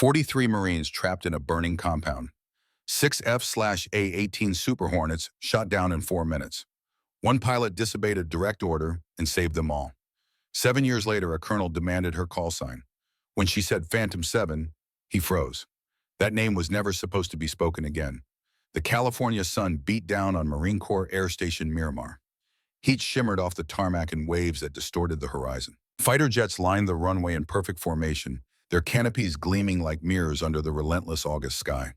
43 Marines trapped in a burning compound. 6 F/A-18 Super Hornets shot down in 4 minutes. One pilot disobeyed a direct order and saved them all. 7 years later, a colonel demanded her call sign. When she said Phantom 7, he froze. That name was never supposed to be spoken again. The California sun beat down on Marine Corps Air Station Miramar. Heat shimmered off the tarmac in waves that distorted the horizon. Fighter jets lined the runway in perfect formation, their canopies gleaming like mirrors under the relentless August sky.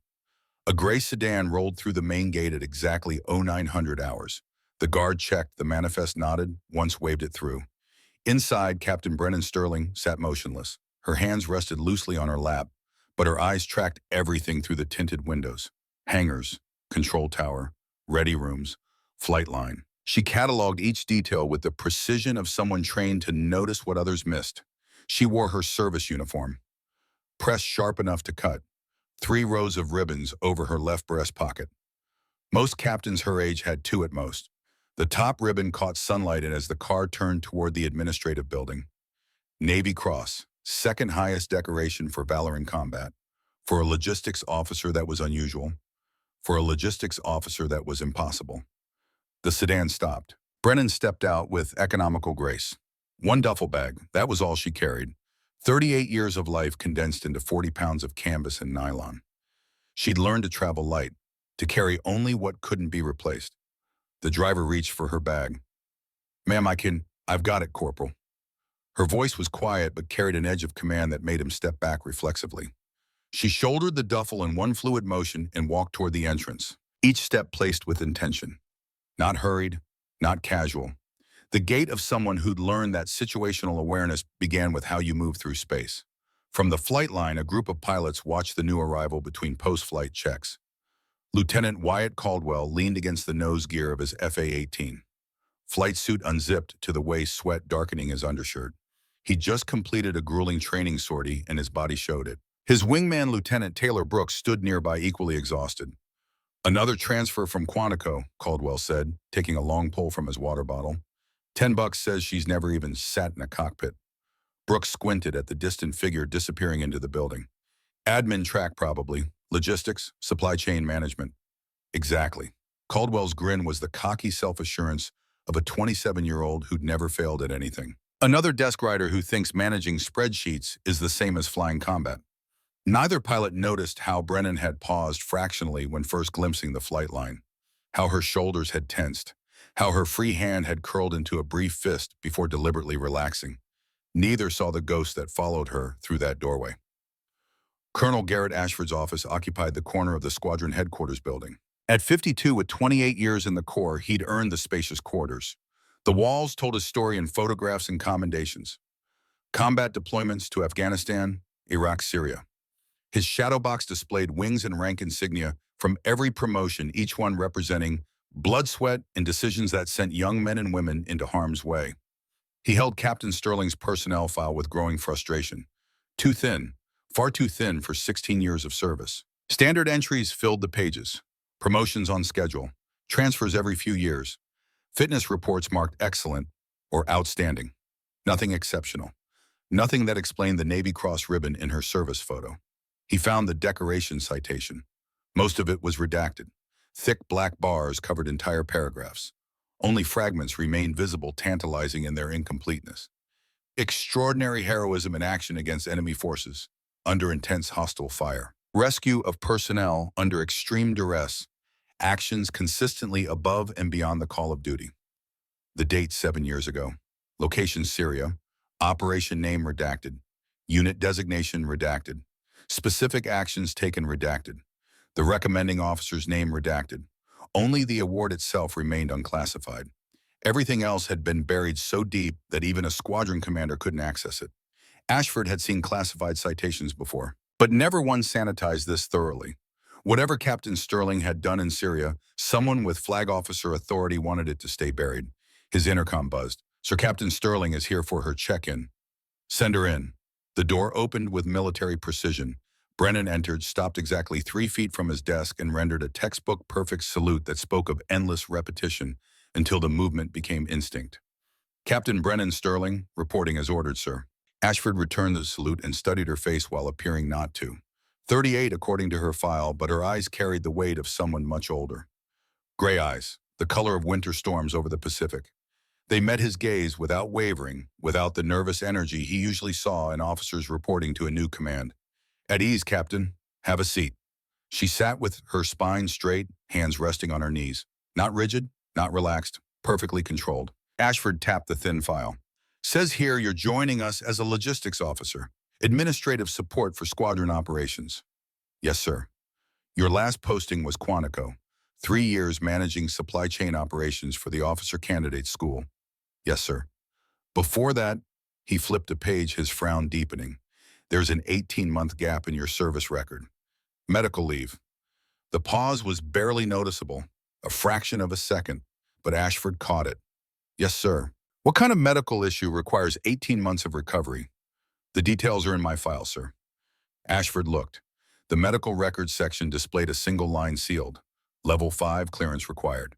A gray sedan rolled through the main gate at exactly 0900 hours. The guard checked, the manifest nodded, once waved it through. Inside, Captain Brennan Sterling sat motionless. Her hands rested loosely on her lap, but her eyes tracked everything through the tinted windows. Hangars, control tower, ready rooms, flight line. She cataloged each detail with the precision of someone trained to notice what others missed. She wore her service uniform, pressed sharp enough to cut, 3 rows of ribbons over her left breast pocket. Most captains her age had 2 at most. The top ribbon caught sunlight as the car turned toward the administrative building. Navy Cross, second highest decoration for valor in combat. For a logistics officer, that was unusual. For a logistics officer, that was impossible. The sedan stopped. Brennan stepped out with economical grace. 1 duffel bag, that was all she carried. 38 years of life condensed into 40 pounds of canvas and nylon. She'd learned to travel light, to carry only what couldn't be replaced. The driver reached for her bag. "Ma'am, I've got it, Corporal." Her voice was quiet but carried an edge of command that made him step back reflexively. She shouldered the duffel in one fluid motion and walked toward the entrance, each step placed with intention. Not hurried, not casual. The gait of someone who'd learned that situational awareness began with how you move through space. From the flight line, a group of pilots watched the new arrival between post-flight checks. Lieutenant Wyatt Caldwell leaned against the nose gear of his FA-18. Flight suit unzipped to the waist, sweat darkening his undershirt. He'd just completed a grueling training sortie and his body showed it. His wingman, Lieutenant Taylor Brooks, stood nearby equally exhausted. "Another transfer from Quantico," Caldwell said, taking a long pull from his water bottle. $10 says she's never even sat in a cockpit." Brooks squinted at the distant figure disappearing into the building. "Admin track probably. Logistics, supply chain management." "Exactly." Caldwell's grin was the cocky self-assurance of a 27-year-old who'd never failed at anything. Another desk rider who thinks managing spreadsheets is the same as flying combat. Neither pilot noticed how Brennan had paused fractionally when first glimpsing the flight line, how her shoulders had tensed, how her free hand had curled into a brief fist before deliberately relaxing. Neither saw the ghost that followed her through that doorway. Colonel Garrett Ashford's office occupied the corner of the squadron headquarters building. At 52, with 28 years in the Corps, he'd earned the spacious quarters. The walls told his story in photographs and commendations. Combat deployments to Afghanistan, Iraq, Syria. His shadow box displayed wings and rank insignia from every promotion, each one representing blood, sweat, and decisions that sent young men and women into harm's way. He held Captain Sterling's personnel file with growing frustration. Too thin, far too thin for 16 years of service. Standard entries filled the pages. Promotions on schedule. Transfers every few years. Fitness reports marked excellent or outstanding. Nothing exceptional. Nothing that explained the Navy Cross ribbon in her service photo. He found the decoration citation. Most of it was redacted. Thick black bars covered entire paragraphs. Only fragments remained visible, tantalizing in their incompleteness. Extraordinary heroism in action against enemy forces, under intense hostile fire. Rescue of personnel under extreme duress. Actions consistently above and beyond the call of duty. The date 7 years ago. Location Syria. Operation name redacted. Unit designation redacted. Specific actions taken redacted. The recommending officer's name redacted. Only the award itself remained unclassified. Everything else had been buried so deep that even a squadron commander couldn't access it. Ashford had seen classified citations before, but never one sanitized this thoroughly. Whatever Captain Sterling had done in Syria, someone with flag officer authority wanted it to stay buried. His intercom buzzed. "Sir Captain Sterling is here for her check-in." "Send her in." The door opened with military precision. Brennan entered, stopped exactly 3 feet from his desk, and rendered a textbook-perfect salute that spoke of endless repetition until the movement became instinct. "Captain Brennan Sterling, reporting as ordered, sir." Ashford returned the salute and studied her face while appearing not to. 38 according to her file, but her eyes carried the weight of someone much older. Gray eyes, the color of winter storms over the Pacific. They met his gaze without wavering, without the nervous energy he usually saw in officers reporting to a new command. At ease, Captain. Have a seat. She sat with her spine straight, hands resting on her knees. Not rigid, not relaxed, perfectly controlled. Ashford tapped the thin file. Says here you're joining us as a logistics officer. Administrative support for squadron operations. Yes, sir. Your last posting was Quantico. 3 years managing supply chain operations for the officer candidate school. Yes, sir. Before that, he flipped a page, his frown deepening. There's an 18-month gap in your service record. Medical leave. The pause was barely noticeable, a fraction of a second, but Ashford caught it. Yes, sir. What kind of medical issue requires 18 months of recovery? The details are in my file, sir. Ashford looked. The medical records section displayed a single line sealed. Level 5 clearance required.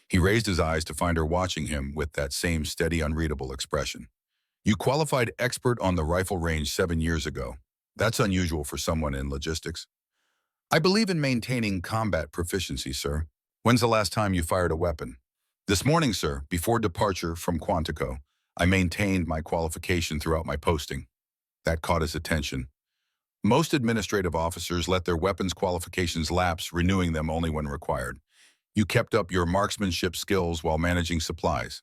He raised his eyes to find her watching him with that same steady, unreadable expression. You qualified expert on the rifle range 7 years ago. That's unusual for someone in logistics. I believe in maintaining combat proficiency, sir. When's the last time you fired a weapon? This morning, sir, before departure from Quantico. I maintained my qualification throughout my posting. That caught his attention. Most administrative officers let their weapons qualifications lapse, renewing them only when required. You kept up your marksmanship skills while managing supplies.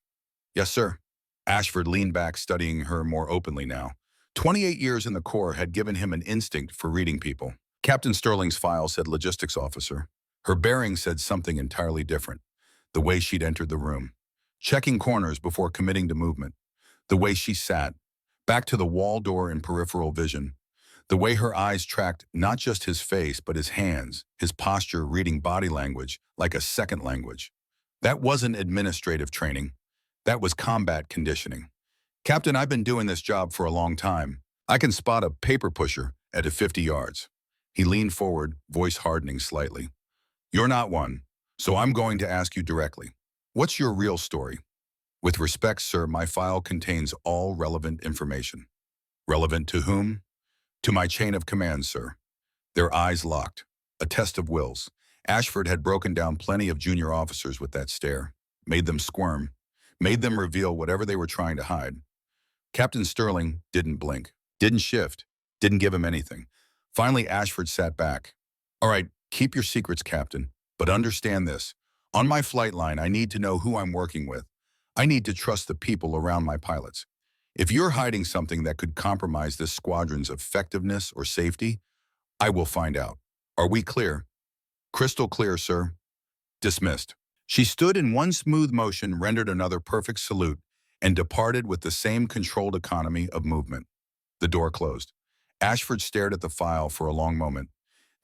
Yes, sir. Ashford leaned back, studying her more openly now. 28 years in the Corps had given him an instinct for reading people. Captain Sterling's file said logistics officer. Her bearing said something entirely different. The way she'd entered the room. Checking corners before committing to movement. The way she sat. Back to the wall door in peripheral vision. The way her eyes tracked not just his face, but his hands, his posture, reading body language like a second language. That wasn't administrative training. That was combat conditioning. Captain, I've been doing this job for a long time. I can spot a paper pusher at 50 yards. He leaned forward, voice hardening slightly. You're not one, so I'm going to ask you directly. What's your real story? With respect, sir, my file contains all relevant information. Relevant to whom? To my chain of command, sir. Their eyes locked. A test of wills. Ashford had broken down plenty of junior officers with that stare. Made them squirm. Made them reveal whatever they were trying to hide. Captain Sterling didn't blink. Didn't shift. Didn't give him anything. Finally, Ashford sat back. All right, keep your secrets, Captain. But understand this. On my flight line, I need to know who I'm working with. I need to trust the people around my pilots. If you're hiding something that could compromise this squadron's effectiveness or safety, I will find out. Are we clear? Crystal clear, sir. Dismissed. She stood in one smooth motion, rendered another perfect salute, and departed with the same controlled economy of movement. The door closed. Ashford stared at the file for a long moment.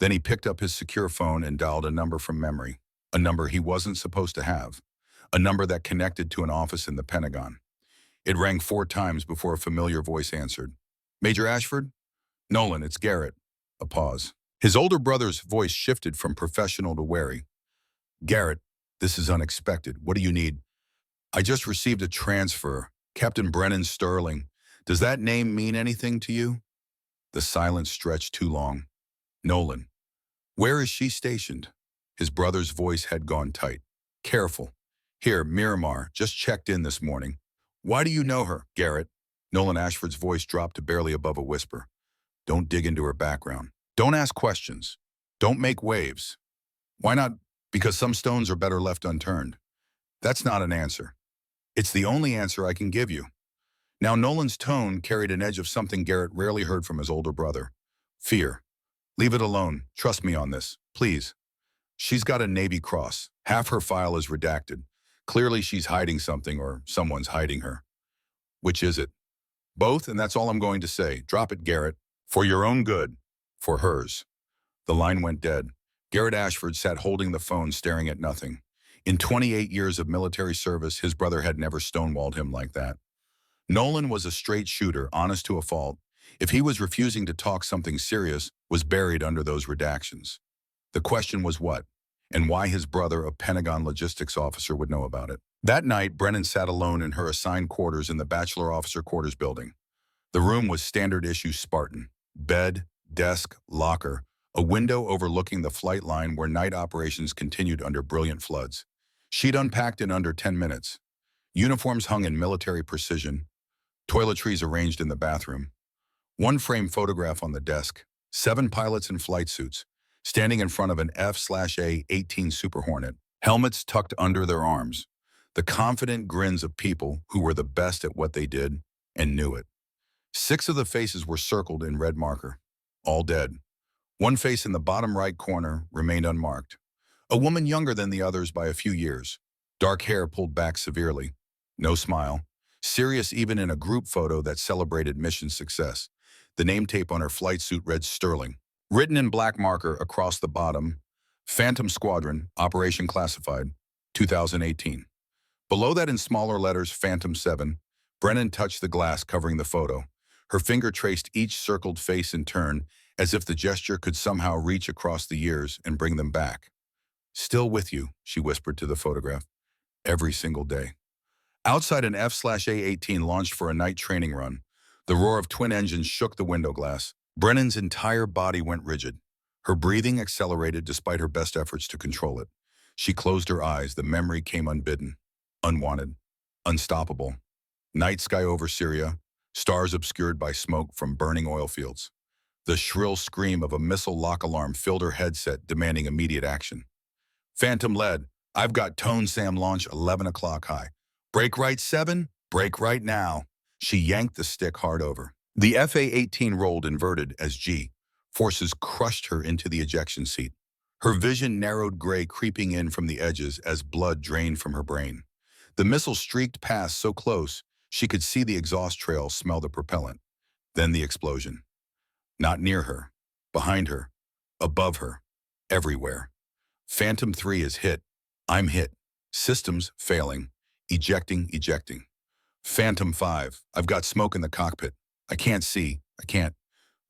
Then he picked up his secure phone and dialed a number from memory, a number he wasn't supposed to have, a number that connected to an office in the Pentagon. It rang 4 times before a familiar voice answered. Major Ashford? Nolan, it's Garrett. A pause. His older brother's voice shifted from professional to wary. Garrett, this is unexpected. What do you need? I just received a transfer. Captain Brennan Sterling. Does that name mean anything to you? The silence stretched too long. Nolan. Where is she stationed? His brother's voice had gone tight. Careful. Here, Miramar, just checked in this morning. Why do you know her, Garrett? Nolan Ashford's voice dropped to barely above a whisper. Don't dig into her background. Don't ask questions. Don't make waves. Why not? Because some stones are better left unturned. That's not an answer. It's the only answer I can give you. Now, Nolan's tone carried an edge of something Garrett rarely heard from his older brother. Fear. Leave it alone. Trust me on this, please. She's got a Navy Cross. Half her file is redacted. Clearly she's hiding something or someone's hiding her. Which is it? Both, and that's all I'm going to say. Drop it, Garrett. For your own good. For hers. The line went dead. Garrett Ashford sat holding the phone, staring at nothing. In 28 years of military service, his brother had never stonewalled him like that. Nolan was a straight shooter, honest to a fault. If he was refusing to talk, something serious was buried under those redactions. The question was what, and why his brother, a Pentagon logistics officer, would know about it. That night, Brennan sat alone in her assigned quarters in the Bachelor Officer Quarters building. The room was standard issue Spartan. Bed, desk, locker, a window overlooking the flight line where night operations continued under brilliant floods. She'd unpacked in under 10 minutes. Uniforms hung in military precision, toiletries arranged in the bathroom, one frame photograph on the desk, 7 pilots in flight suits, standing in front of an F/A-18 Super Hornet, helmets tucked under their arms, the confident grins of people who were the best at what they did and knew it. 6 of the faces were circled in red marker, all dead. One face in the bottom right corner remained unmarked. A woman younger than the others by a few years, dark hair pulled back severely, no smile, serious even in a group photo that celebrated mission success. The name tape on her flight suit read Sterling. Written in black marker across the bottom, Phantom Squadron, Operation Classified, 2018. Below that in smaller letters, Phantom 7, Brennan touched the glass covering the photo. Her finger traced each circled face in turn, as if the gesture could somehow reach across the years and bring them back. "Still with you," she whispered to the photograph. "Every single day." Outside, an F/A-18 launched for a night training run. The roar of twin engines shook the window glass. Brennan's entire body went rigid. Her breathing accelerated despite her best efforts to control it. She closed her eyes. The memory came unbidden, unwanted, unstoppable. Night sky over Syria, stars obscured by smoke from burning oil fields. The shrill scream of a missile lock alarm filled her headset, demanding immediate action. Phantom led. "I've got tone SAM launch 11 o'clock high. Brake right 7, brake right now." She yanked the stick hard over. The F/A-18 rolled inverted as G forces crushed her into the ejection seat. Her vision narrowed, gray creeping in from the edges as blood drained from her brain. The missile streaked past so close she could see the exhaust trail, smell the propellant. Then the explosion. Not near her, behind her, above her, everywhere. Phantom 3 is hit. I'm hit. Systems failing. Ejecting. Phantom 5, I've got smoke in the cockpit. I can't see. I can't.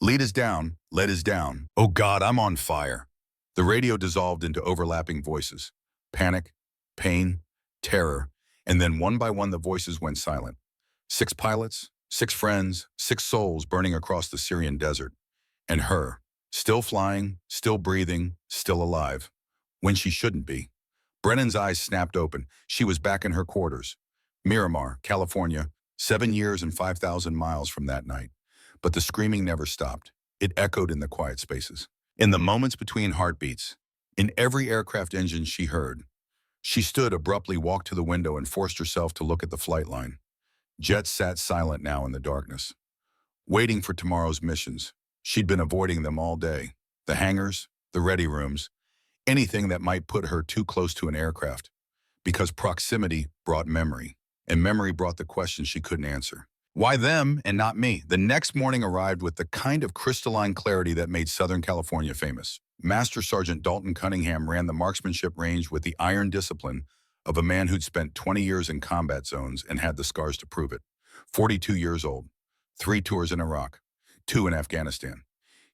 Lead is down. Lead is down. Oh God, I'm on fire. The radio dissolved into overlapping voices. Panic, pain, terror, and then one by one the voices went silent. 6 pilots, 6 friends, 6 souls burning across the Syrian desert. And her, still flying, still breathing, still alive. When she shouldn't be. Brennan's eyes snapped open. She was back in her quarters. Miramar, California, 7 years and 5,000 miles from that night. But the screaming never stopped. It echoed in the quiet spaces. In the moments between heartbeats. In every aircraft engine she heard. She stood abruptly, walked to the window, and forced herself to look at the flight line. Jets sat silent now in the darkness. Waiting for tomorrow's missions. She'd been avoiding them all day. The hangars, the ready rooms, anything that might put her too close to an aircraft. Because proximity brought memory. And memory brought the questions she couldn't answer. Why them and not me? The next morning arrived with the kind of crystalline clarity that made Southern California famous. Master Sergeant Dalton Cunningham ran the marksmanship range with the iron discipline of a man who'd spent 20 years in combat zones and had the scars to prove it. 42 years old, 3 tours in Iraq, 2 in Afghanistan.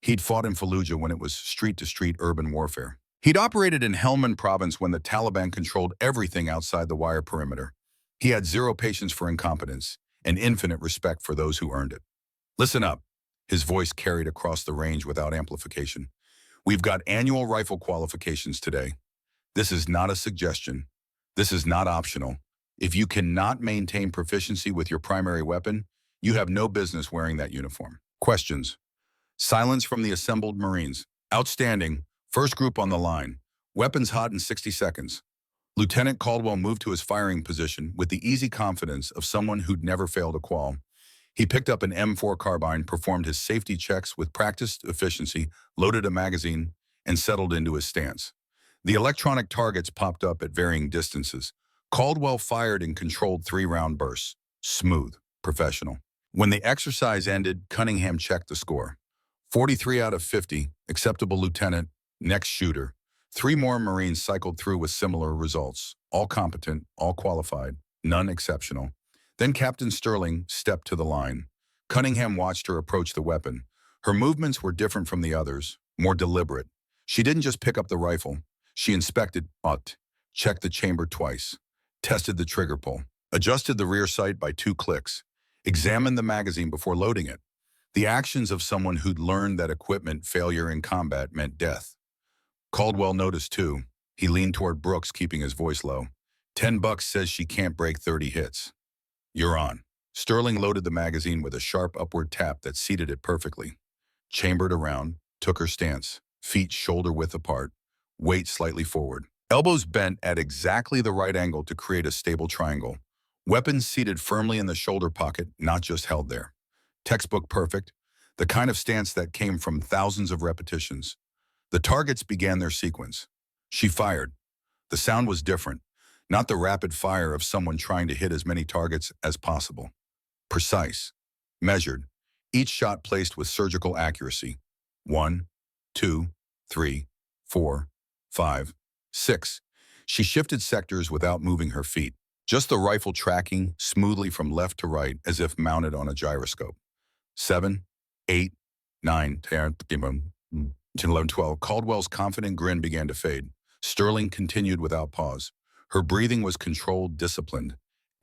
He'd fought in Fallujah when it was street-to-street urban warfare. He'd operated in Helmand province when the Taliban controlled everything outside the wire perimeter. He had 0 patience for incompetence and infinite respect for those who earned it. "Listen up," his voice carried across the range without amplification. "We've got annual rifle qualifications today. This is not a suggestion. This is not optional. If you cannot maintain proficiency with your primary weapon, you have no business wearing that uniform." Questions. Silence from the assembled Marines. Outstanding. First group on the line. Weapons hot in 60 seconds. Lieutenant Caldwell moved to his firing position with the easy confidence of someone who'd never failed a qual. He picked up an M4 carbine, performed his safety checks with practiced efficiency, loaded a magazine, and settled into his stance. The electronic targets popped up at varying distances. Caldwell fired in controlled 3-round bursts. Smooth, professional. When the exercise ended, Cunningham checked the score. 43 out of 50, acceptable, Lieutenant. Next shooter. 3 more Marines cycled through with similar results. All competent, all qualified, none exceptional. Then Captain Sterling stepped to the line. Cunningham watched her approach the weapon. Her movements were different from the others, more deliberate. She didn't just pick up the rifle. She inspected, checked the chamber twice, tested the trigger pull, adjusted the rear sight by 2 clicks, examined the magazine before loading it. The actions of someone who'd learned that equipment failure in combat meant death. Caldwell noticed too. He leaned toward Brooks, keeping his voice low. $10 says she can't break 30 hits. You're on. Sterling loaded the magazine with a sharp upward tap that seated it perfectly. Chambered around, took her stance, feet shoulder-width apart, weight slightly forward. Elbows bent at exactly the right angle to create a stable triangle. Weapons seated firmly in the shoulder pocket, not just held there. Textbook perfect, the kind of stance that came from thousands of repetitions. The targets began their sequence. She fired. The sound was different, not the rapid fire of someone trying to hit as many targets as possible. Precise, measured, each shot placed with surgical accuracy. 1, 2, 3, 4, 5, 6. She shifted sectors without moving her feet. Just the rifle tracking smoothly from left to right as if mounted on a gyroscope. 7, 8, 9, 10, 11, 12. Caldwell's confident grin began to fade. Sterling continued without pause. Her breathing was controlled, disciplined.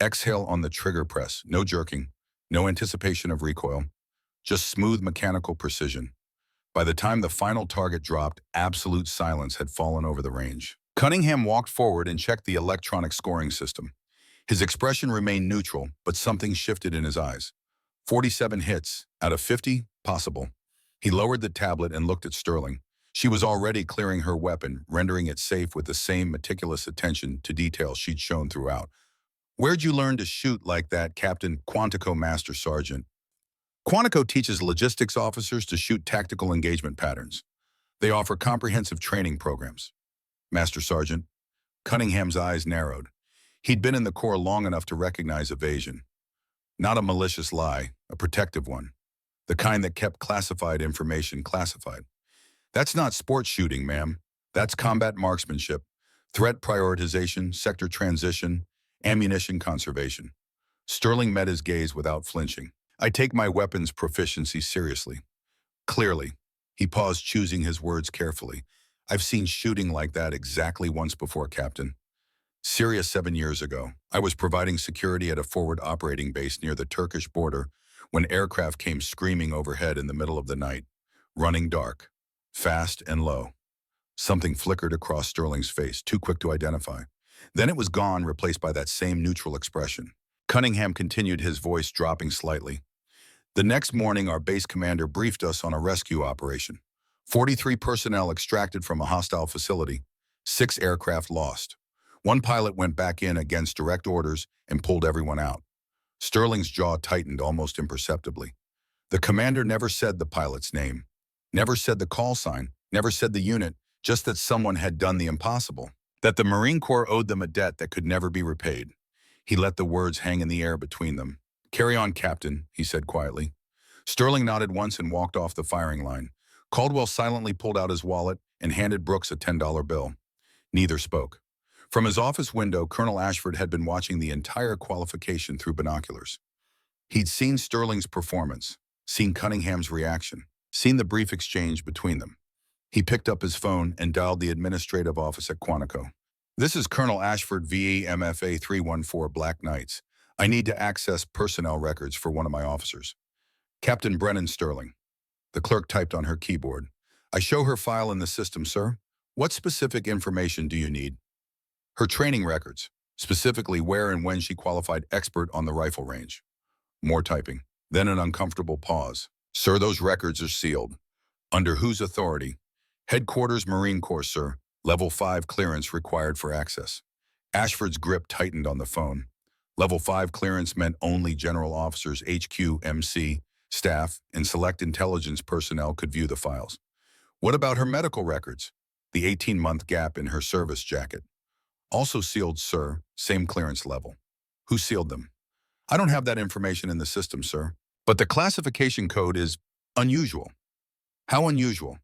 Exhale on the trigger press, no jerking, no anticipation of recoil, just smooth mechanical precision. By the time the final target dropped, absolute silence had fallen over the range. Cunningham walked forward and checked the electronic scoring system. His expression remained neutral, but something shifted in his eyes. 47 hits, out of 50, possible. He lowered the tablet and looked at Sterling. She was already clearing her weapon, rendering it safe with the same meticulous attention to detail she'd shown throughout. Where'd you learn to shoot like that, Captain Quantico Master Sergeant? Quantico teaches logistics officers to shoot tactical engagement patterns. They offer comprehensive training programs. Master Sergeant. Cunningham's eyes narrowed. He'd been in the Corps long enough to recognize evasion. Not a malicious lie, a protective one. The kind that kept classified information classified. That's not sports shooting, ma'am. That's combat marksmanship, threat prioritization, sector transition, ammunition conservation. Sterling met his gaze without flinching. I take my weapons proficiency seriously. Clearly. He paused, choosing his words carefully. I've seen shooting like that exactly once before, Captain. Syria 7 years ago. I was providing security at a forward operating base near the Turkish border when aircraft came screaming overhead in the middle of the night, running dark, fast and low. Something flickered across Sterling's face, too quick to identify. Then it was gone, replaced by that same neutral expression. Cunningham continued, his voice dropping slightly. The next morning, our base commander briefed us on a rescue operation. 43 personnel extracted from a hostile facility, 6 aircraft lost. 1 pilot went back in against direct orders and pulled everyone out. Sterling's jaw tightened almost imperceptibly. The commander never said the pilot's name, never said the call sign, never said the unit, just that someone had done the impossible, that the Marine Corps owed them a debt that could never be repaid. He let the words hang in the air between them. Carry on, Captain, he said quietly. Sterling nodded once and walked off the firing line. Caldwell silently pulled out his wallet and handed Brooks a $10 bill. Neither spoke. From his office window, Colonel Ashford had been watching the entire qualification through binoculars. He'd seen Sterling's performance, seen Cunningham's reaction, seen the brief exchange between them. He picked up his phone and dialed the administrative office at Quantico. This is Colonel Ashford, VE MFA 314 Black Knights. I need to access personnel records for one of my officers. Captain Brennan Sterling. The clerk typed on her keyboard. I show her file in the system, sir. What specific information do you need? Her training records, specifically where and when she qualified expert on the rifle range. More typing. Then an uncomfortable pause. Sir, those records are sealed. Under whose authority? Headquarters Marine Corps, sir. Level 5 clearance required for access. Ashford's grip tightened on the phone. Level 5 clearance meant only general officers, HQ, MC, staff, and select intelligence personnel could view the files. What about her medical records? The 18-month gap in her service jacket. Also sealed, sir. Same clearance level. Who sealed them? I don't have that information in the system, sir. But the classification code is unusual. How unusual?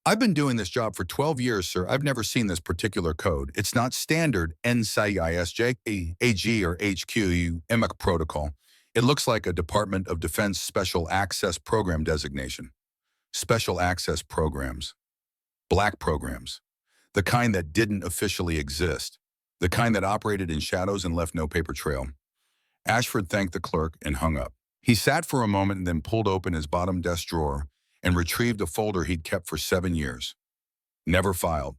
I've been doing this job for 12 years, sir. I've never seen this particular code. It's not standard NCISJ, AG, or HQ EMAC protocol. It looks like a Department of Defense Special Access Program designation. Special Access Programs. Black programs. The kind that didn't officially exist. The kind that operated in shadows and left no paper trail. Ashford thanked the clerk and hung up. He sat for a moment and then pulled open his bottom desk drawer and retrieved a folder he'd kept for 7 years. Never filed,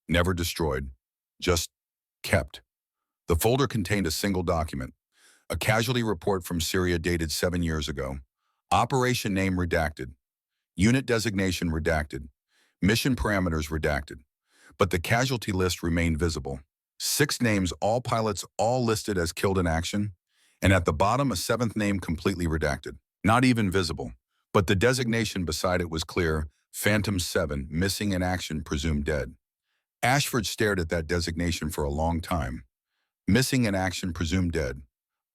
never destroyed, just kept. The folder contained a single document, a casualty report from Syria dated 7 years ago. Operation name redacted. Unit designation redacted. Mission parameters redacted. But the casualty list remained visible. 6 names, all pilots, all listed as killed in action. And at the bottom, a 7th name completely redacted. Not even visible. But the designation beside it was clear: Phantom 7, missing in action, presumed dead. Ashford stared at that designation for a long time. Missing in action, presumed dead.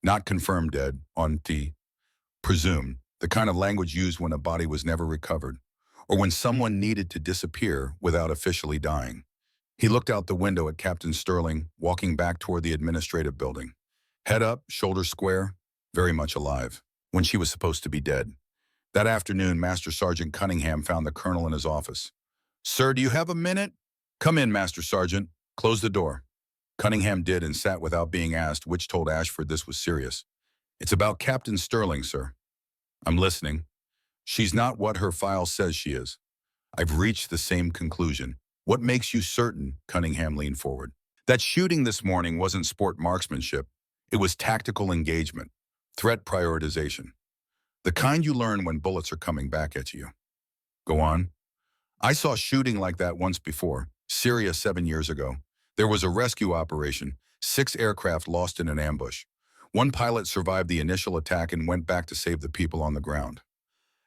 Not confirmed dead, on T. Presumed, the kind of language used when a body was never recovered, or when someone needed to disappear without officially dying. He looked out the window at Captain Sterling, walking back toward the administrative building. Head up, shoulders square, very much alive, when she was supposed to be dead. That afternoon, Master Sergeant Cunningham found the colonel in his office. "Sir, do you have a minute?" "Come in, Master Sergeant. Close the door." Cunningham did and sat without being asked, which told Ashford this was serious. "It's about Captain Sterling, sir." "I'm listening." "She's not what her file says she is." "I've reached the same conclusion." "What makes you certain?" Cunningham leaned forward. "That shooting this morning wasn't sport marksmanship. It was tactical engagement, threat prioritization. The kind you learn when bullets are coming back at you." "Go on." "I saw shooting like that once before, Syria 7 years ago. There was a rescue operation, 6 aircraft lost in an ambush. One pilot survived the initial attack and went back to save the people on the ground."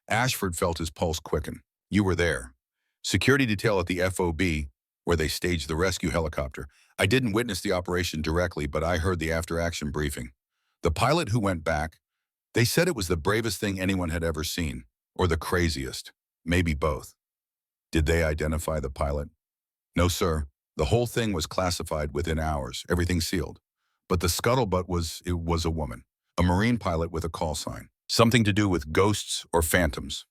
Ashford felt his pulse quicken. "You were there. Security detail at the FOB, where they staged the rescue helicopter. I didn't witness the operation directly, but I heard the after-action briefing. The pilot who went back, they said it was the bravest thing anyone had ever seen, or the craziest, maybe both." "Did they identify the pilot?" "No, sir. The whole thing was classified within hours, everything sealed. But the scuttlebutt was a woman, a Marine pilot with a call sign. Something to do with ghosts or phantoms."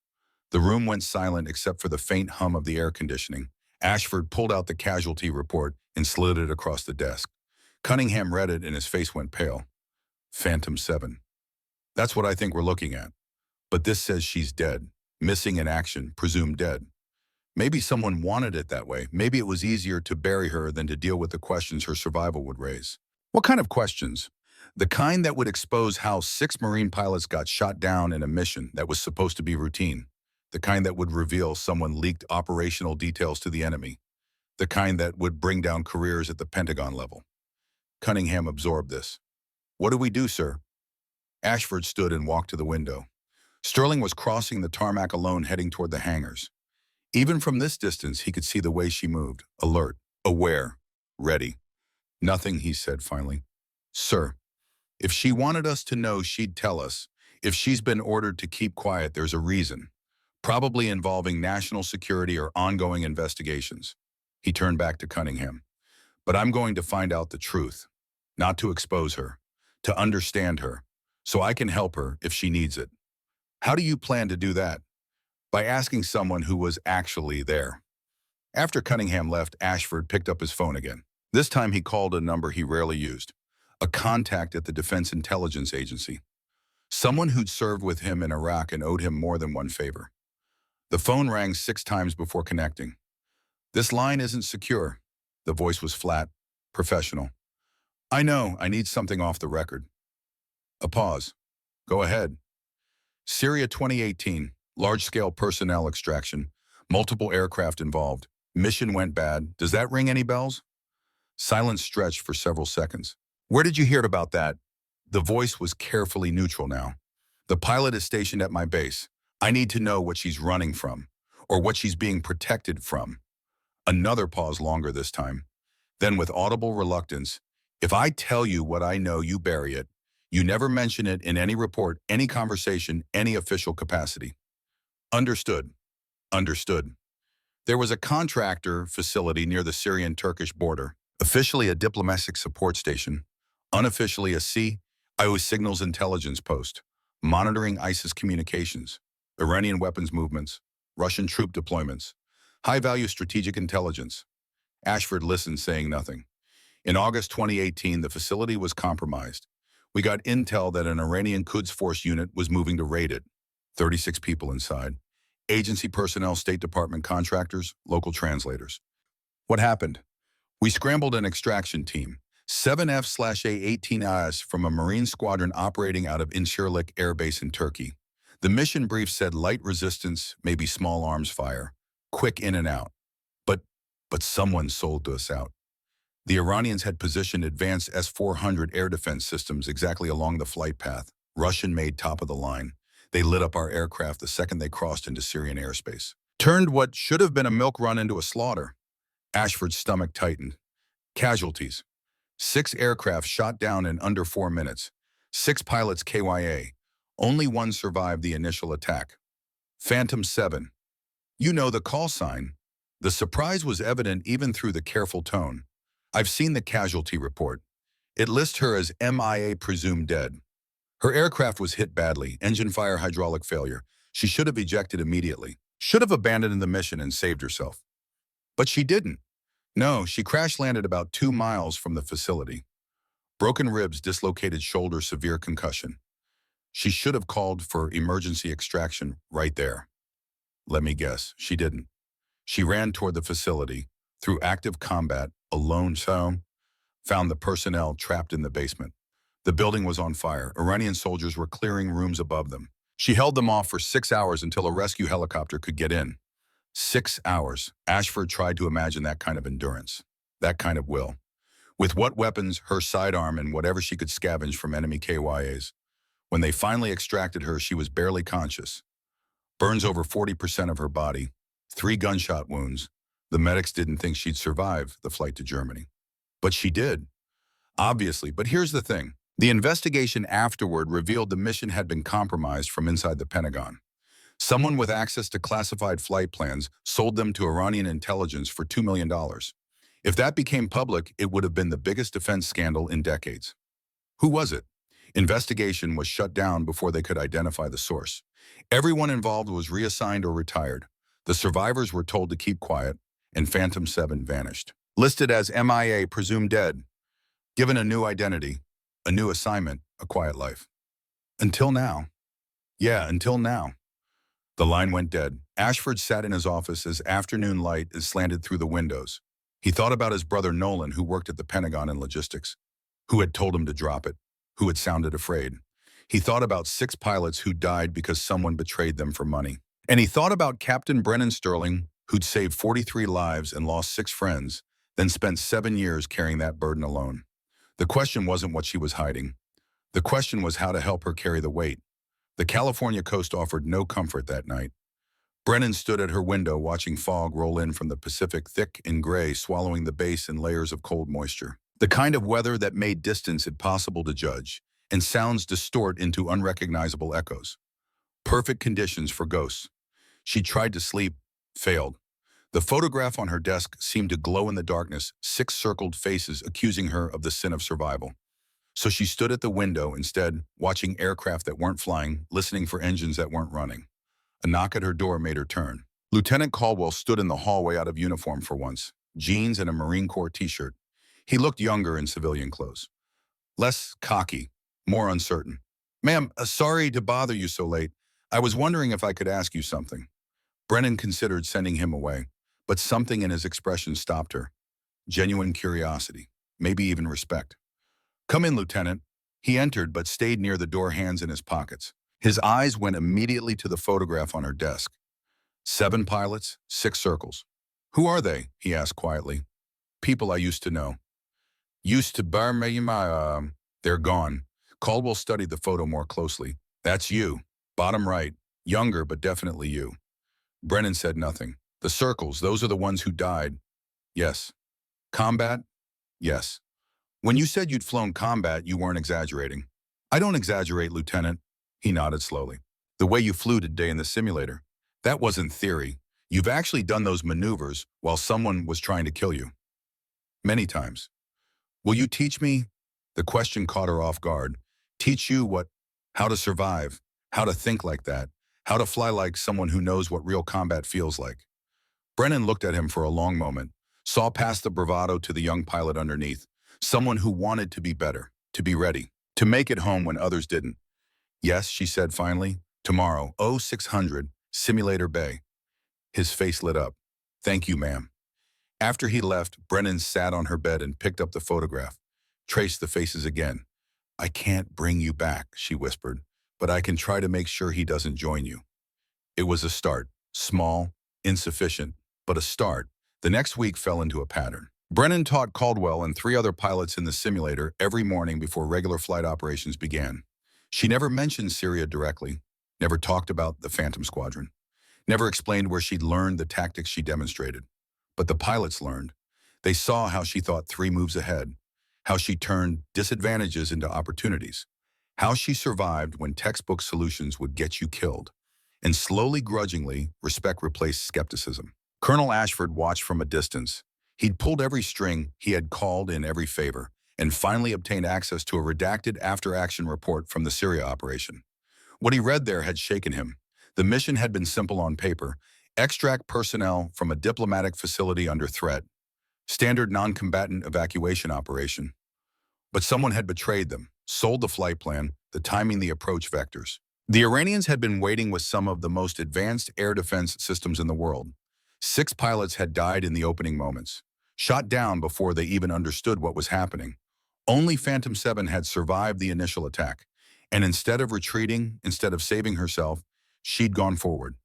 The room went silent except for the faint hum of the air conditioning. Ashford pulled out the casualty report and slid it across the desk. Cunningham read it and his face went pale. "Phantom 7. That's what I think we're looking at. But this says she's dead, missing in action, presumed dead. Maybe someone wanted it that way. Maybe it was easier to bury her than to deal with the questions her survival would raise." "What kind of questions?" "The kind that would expose how 6 Marine pilots got shot down in a mission that was supposed to be routine. The kind that would reveal someone leaked operational details to the enemy. The kind that would bring down careers at the Pentagon level." Cunningham absorbed this. "What do we do, sir?" Ashford stood and walked to the window. Sterling was crossing the tarmac alone, heading toward the hangars. Even from this distance, he could see the way she moved, alert, aware, ready. "Nothing," he said finally. "Sir, if she wanted us to know, she'd tell us. If she's been ordered to keep quiet, there's a reason. Probably involving national security or ongoing investigations." He turned back to Cunningham. "But I'm going to find out the truth. Not to expose her, to understand her, so I can help her if she needs it." "How do you plan to do that?" "By asking someone who was actually there." After Cunningham left, Ashford picked up his phone again. This time he called a number he rarely used, a contact at the Defense Intelligence Agency. Someone who'd served with him in Iraq and owed him more than one favor. The phone rang 6 times before connecting. "This line isn't secure." The voice was flat, professional. "I know, I need something off the record." A pause. "Go ahead." "Syria 2018, large-scale personnel extraction, multiple aircraft involved. Mission went bad. Does that ring any bells?" Silence stretched for several seconds. "Where did you hear about that?" The voice was carefully neutral now. "The pilot is stationed at my base. I need to know what she's running from, or what she's being protected from." Another pause, longer this time. Then with audible reluctance, "If I tell you what I know, you bury it. You never mention it in any report, any conversation, any official capacity." "Understood." "Understood." There was a contractor facility near the Syrian-Turkish border, officially a diplomatic support station, unofficially a CIA signals intelligence post, monitoring ISIS communications, Iranian weapons movements, Russian troop deployments, high-value strategic intelligence. Ashford listened, saying nothing. In August 2018, the facility was compromised. We got intel that an Iranian Quds Force unit was moving to raid it. 36 people inside. Agency personnel, State Department contractors, local translators. What happened? We scrambled an extraction team. 7F/A-18 IS from a Marine squadron operating out of Incirlik Air Base in Turkey. The mission brief said light resistance, maybe small arms fire, quick in and out. But someone sold us out. The Iranians had positioned advanced S-400 air defense systems exactly along the flight path, Russian-made top of the line. They lit up our aircraft the second they crossed into Syrian airspace. Turned what should have been a milk run into a slaughter. Ashford's stomach tightened. Casualties. 6 aircraft shot down in under 4 minutes. 6 pilots KIA. Only one survived the initial attack. Phantom 7. You know the call sign. The surprise was evident even through the careful tone. I've seen the casualty report. It lists her as MIA, presumed dead. Her aircraft was hit badly, engine fire, hydraulic failure. She should have ejected immediately. Should have abandoned the mission and saved herself. But she didn't. No, she crash-landed about 2 miles from the facility. Broken ribs, dislocated shoulder, severe concussion. She should have called for emergency extraction right there. Let me guess, she didn't. She ran toward the facility, through active combat, alone, found the personnel trapped in the basement. The building was on fire. Iranian soldiers were clearing rooms above them. She held them off for 6 hours until a rescue helicopter could get in. 6 hours. Ashford tried to imagine that kind of endurance, that kind of will. With what weapons, her sidearm, and whatever she could scavenge from enemy KIAs. When they finally extracted her, she was barely conscious. Burns over 40% of her body. 3 gunshot wounds. The medics didn't think she'd survive the flight to Germany. But she did. Obviously, but here's the thing. The investigation afterward revealed the mission had been compromised from inside the Pentagon. Someone with access to classified flight plans sold them to Iranian intelligence for $2 million. If that became public, it would have been the biggest defense scandal in decades. Who was it? Investigation was shut down before they could identify the source. Everyone involved was reassigned or retired. The survivors were told to keep quiet, and Phantom 7 vanished. Listed as MIA, presumed dead. Given a new identity, a new assignment, a quiet life. Until now. Yeah, until now. The line went dead. Ashford sat in his office as afternoon light is slanted through the windows. He thought about his brother Nolan, who worked at the Pentagon in logistics, who had told him to drop it, who had sounded afraid. He thought about 6 pilots who died because someone betrayed them for money. And he thought about Captain Brennan Sterling, who'd saved 43 lives and lost 6 friends, then spent 7 years carrying that burden alone. The question wasn't what she was hiding. The question was how to help her carry the weight. The California coast offered no comfort that night. Brennan stood at her window watching fog roll in from the Pacific, thick and gray, swallowing the base in layers of cold moisture. The kind of weather that made distance impossible to judge, and sounds distort into unrecognizable echoes. Perfect conditions for ghosts. She tried to sleep, failed. The photograph on her desk seemed to glow in the darkness, 6 circled faces accusing her of the sin of survival. So she stood at the window instead, watching aircraft that weren't flying, listening for engines that weren't running. A knock at her door made her turn. Lieutenant Caldwell stood in the hallway out of uniform for once, jeans and a Marine Corps t-shirt. He looked younger in civilian clothes. Less cocky, more uncertain. Ma'am, sorry to bother you so late. I was wondering if I could ask you something. Brennan considered sending him away, but something in his expression stopped her. Genuine curiosity, maybe even respect. Come in, Lieutenant. He entered but stayed near the door, hands in his pockets. His eyes went immediately to the photograph on her desk. 7 pilots, 6 circles. Who are they? He asked quietly. People I used to know. Used to bar me, they're gone. Caldwell studied the photo more closely. That's you. Bottom right. Younger, but definitely you. Brennan said nothing. The circles, those are the ones who died. Yes. Combat? Yes. When you said you'd flown combat, you weren't exaggerating. I don't exaggerate, Lieutenant. He nodded slowly. The way you flew today in the simulator, that wasn't theory. You've actually done those maneuvers while someone was trying to kill you. Many times. Will you teach me? The question caught her off guard. Teach you what? How to survive, how to think like that, how to fly like someone who knows what real combat feels like. Brennan looked at him for a long moment, saw past the bravado to the young pilot underneath, someone who wanted to be better, to be ready. to make it home when others didn't. Yes, she said finally. Tomorrow, 0600, Simulator Bay. His face lit up. Thank you, ma'am. After he left, Brennan sat on her bed and picked up the photograph. Traced the faces again. I can't bring you back, she whispered, but I can try to make sure he doesn't join you. It was a start. Small, insufficient, but a start. The next week fell into a pattern. Brennan taught Caldwell and 3 other pilots in the simulator every morning before regular flight operations began. She never mentioned Syria directly, never talked about the Phantom Squadron, never explained where she'd learned the tactics she demonstrated. But the pilots learned. They saw how she thought 3 moves ahead, how she turned disadvantages into opportunities, how she survived when textbook solutions would get you killed. And slowly, grudgingly, respect replaced skepticism. Colonel Ashford watched from a distance. He'd pulled every string, he had called in every favor, and finally obtained access to a redacted after-action report from the Syria operation. What he read there had shaken him. The mission had been simple on paper: extract personnel from a diplomatic facility under threat, standard non-combatant evacuation operation. But someone had betrayed them, sold the flight plan, the timing, the approach vectors. The Iranians had been waiting with some of the most advanced air defense systems in the world. 6 pilots had died in the opening moments, shot down before they even understood what was happening. Only Phantom 7 had survived the initial attack, and instead of retreating, instead of saving herself, she'd gone forward.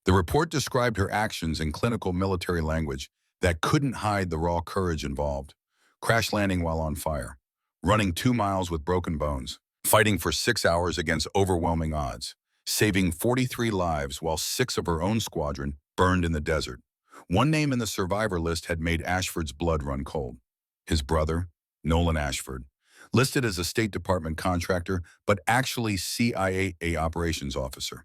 The report described her actions in clinical military language that couldn't hide the raw courage involved. Crash landing while on fire, running 2 miles with broken bones, fighting for 6 hours against overwhelming odds, saving 43 lives while 6 of her own squadron burned in the desert. One name in the survivor list had made Ashford's blood run cold. His brother, Nolan Ashford, listed as a State Department contractor, but actually CIA operations officer.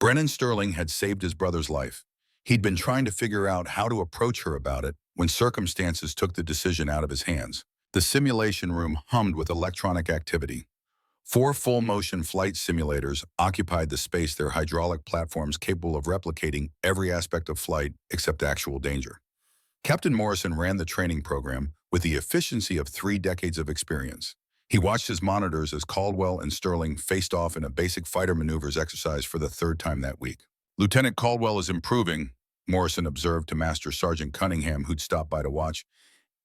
Brennan Sterling had saved his brother's life. He'd been trying to figure out how to approach her about it when circumstances took the decision out of his hands. The simulation room hummed with electronic activity. 4 full-motion flight simulators occupied the space, their hydraulic platforms capable of replicating every aspect of flight except actual danger. Captain Morrison ran the training program with the efficiency of 3 decades of experience. He watched his monitors as Caldwell and Sterling faced off in a basic fighter maneuvers exercise for the 3rd time that week. Lieutenant Caldwell is improving, Morrison observed to Master Sergeant Cunningham, who'd stopped by to watch.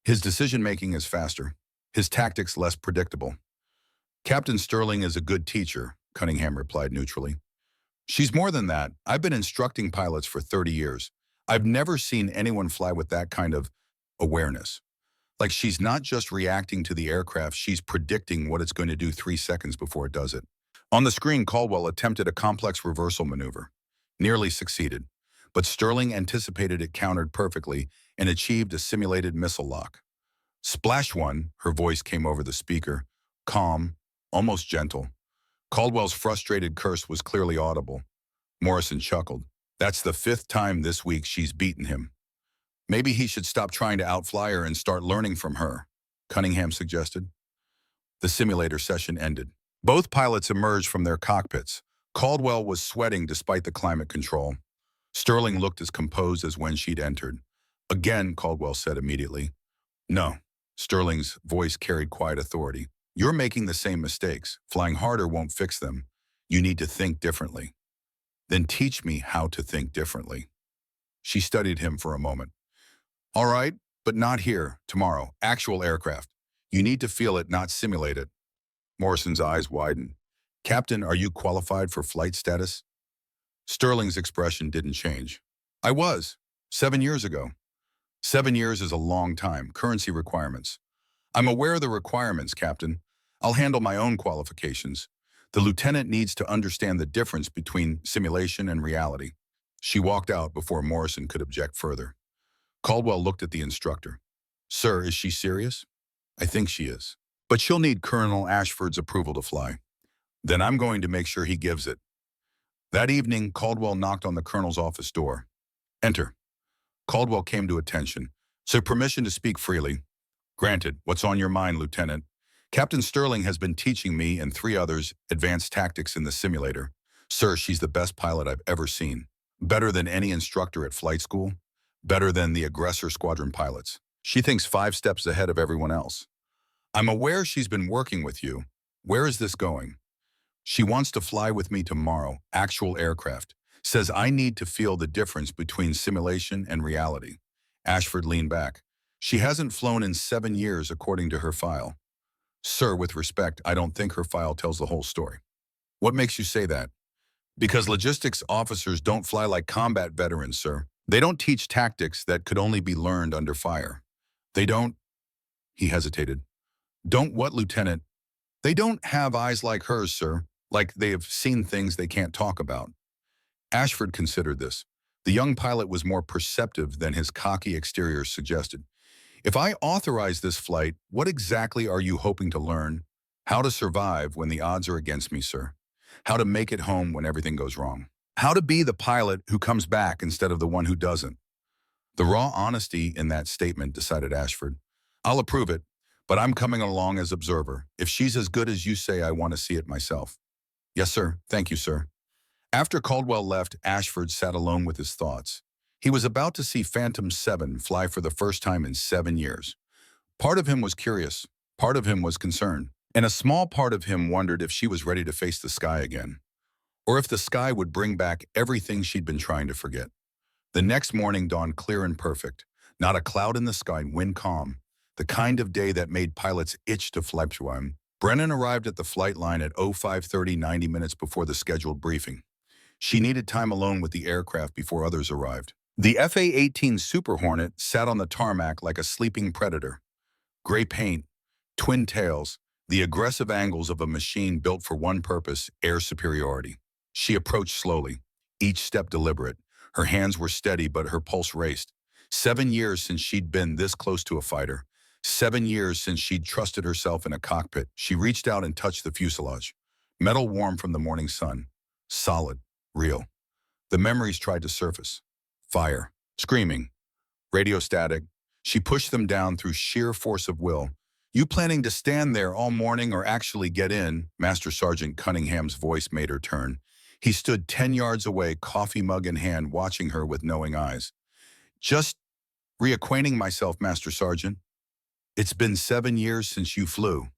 His decision-making is faster, his tactics less predictable. Captain Sterling is a good teacher, Cunningham replied neutrally. She's more than that. I've been instructing pilots for 30 years. I've never seen anyone fly with that kind of awareness. Like, she's not just reacting to the aircraft, she's predicting what it's going to do 3 seconds before it does it. On the screen, Caldwell attempted a complex reversal maneuver. Nearly succeeded, but Sterling anticipated it, countered perfectly, and achieved a simulated missile lock. Splash one, her voice came over the speaker, calm, almost gentle. Caldwell's frustrated curse was clearly audible. Morrison chuckled. That's the 5th time this week she's beaten him. Maybe he should stop trying to outfly her and start learning from her, Cunningham suggested. The simulator session ended. Both pilots emerged from their cockpits. Caldwell was sweating despite the climate control. Sterling looked as composed as when she'd entered. Again, Caldwell said immediately. No. Sterling's voice carried quiet authority. You're making the same mistakes. Flying harder won't fix them. You need to think differently. Then teach me how to think differently. She studied him for a moment. All right, but not here, tomorrow. Actual aircraft. You need to feel it, not simulate it. Morrison's eyes widened. Captain, are you qualified for flight status? Sterling's expression didn't change. I was, 7 years ago. 7 years is a long time. Currency requirements. I'm aware of the requirements, Captain. I'll handle my own qualifications. The lieutenant needs to understand the difference between simulation and reality. She walked out before Morrison could object further. Caldwell looked at the instructor. Sir, is she serious? I think she is. But she'll need Colonel Ashford's approval to fly. Then I'm going to make sure he gives it. That evening, Caldwell knocked on the colonel's office door. Enter. Caldwell came to attention. So permission to speak freely. Granted. What's on your mind, Lieutenant? Captain Sterling has been teaching me and 3 others advanced tactics in the simulator. Sir, she's the best pilot I've ever seen. Better than any instructor at flight school. Better than the aggressor squadron pilots. She thinks 5 steps ahead of everyone else. I'm aware she's been working with you. Where is this going? She wants to fly with me tomorrow, actual aircraft. Says I need to feel the difference between simulation and reality. Ashford leaned back. She hasn't flown in 7 years, according to her file. Sir, with respect, I don't think her file tells the whole story. What makes you say that? Because logistics officers don't fly like combat veterans, sir. They don't teach tactics that could only be learned under fire. They don't, he hesitated. Don't what, Lieutenant? They don't have eyes like hers, sir. Like they have seen things they can't talk about. Ashford considered this. The young pilot was more perceptive than his cocky exterior suggested. If I authorize this flight, what exactly are you hoping to learn? How to survive when the odds are against me, sir. How to make it home when everything goes wrong. How to be the pilot who comes back instead of the one who doesn't. The raw honesty in that statement, decided Ashford. I'll approve it, but I'm coming along as observer. If she's as good as you say, I want to see it myself. Yes, sir. Thank you, sir. After Caldwell left, Ashford sat alone with his thoughts. He was about to see Phantom 7 fly for the first time in 7 years. Part of him was curious, part of him was concerned, and a small part of him wondered if she was ready to face the sky again, or if the sky would bring back everything she'd been trying to forget. The next morning dawned clear and perfect, not a cloud in the sky, wind calm, the kind of day that made pilots itch to fly through him. Brennan arrived at the flight line at 05:30, 90 minutes before the scheduled briefing. She needed time alone with the aircraft before others arrived. The FA-18 Super Hornet sat on the tarmac like a sleeping predator. Gray paint, twin tails, the aggressive angles of a machine built for one purpose, air superiority. She approached slowly, each step deliberate. Her hands were steady, but her pulse raced. 7 years since she'd been this close to a fighter. 7 years since she'd trusted herself in a cockpit. She reached out and touched the fuselage. Metal warm from the morning sun. Solid. Real. The memories tried to surface. Fire. Screaming. Radio static. She pushed them down through sheer force of will. You planning to stand there all morning or actually get in? Master Sergeant Cunningham's voice made her turn. He stood 10 yards away, coffee mug in hand, watching her with knowing eyes. Just reacquainting myself, Master Sergeant. It's been 7 years since you flew.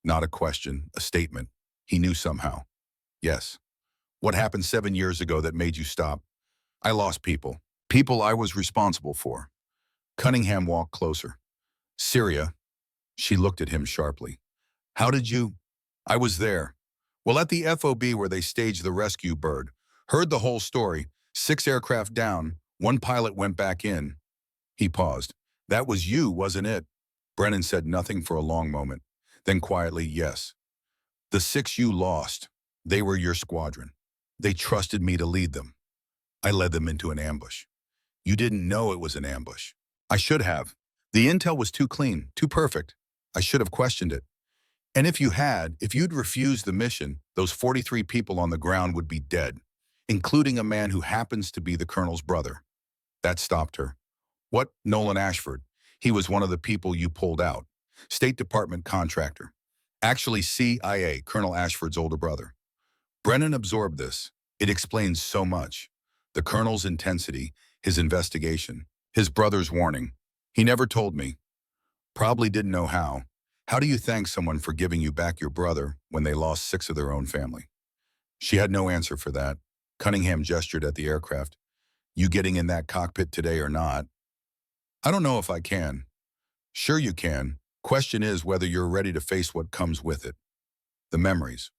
Not a question, a statement. He knew somehow. Yes. What happened 7 years ago that made you stop? I lost people. People I was responsible for. Cunningham walked closer. Syria. She looked at him sharply. How did you? I was there. Well, at the FOB where they staged the rescue bird. Heard the whole story. 6 aircraft down. 1 pilot went back in. He paused. That was you, wasn't it? Brennan said nothing for a long moment. Then quietly, yes. The 6 you lost. They were your squadron. They trusted me to lead them. I led them into an ambush. You didn't know it was an ambush. I should have. The intel was too clean, too perfect. I should have questioned it. And if you'd refused the mission, those 43 people on the ground would be dead, including a man who happens to be the colonel's brother. That stopped her. What? Nolan Ashford. He was one of the people you pulled out. State Department contractor. Actually CIA, Colonel Ashford's older brother. Brennan absorbed this. It explains so much. The colonel's intensity, his investigation, his brother's warning. He never told me. Probably didn't know how. How do you thank someone for giving you back your brother when they lost 6 of their own family? She had no answer for that. Cunningham gestured at the aircraft. You getting in that cockpit today or not? I don't know if I can. Sure you can. Question is whether you're ready to face what comes with it. The memories.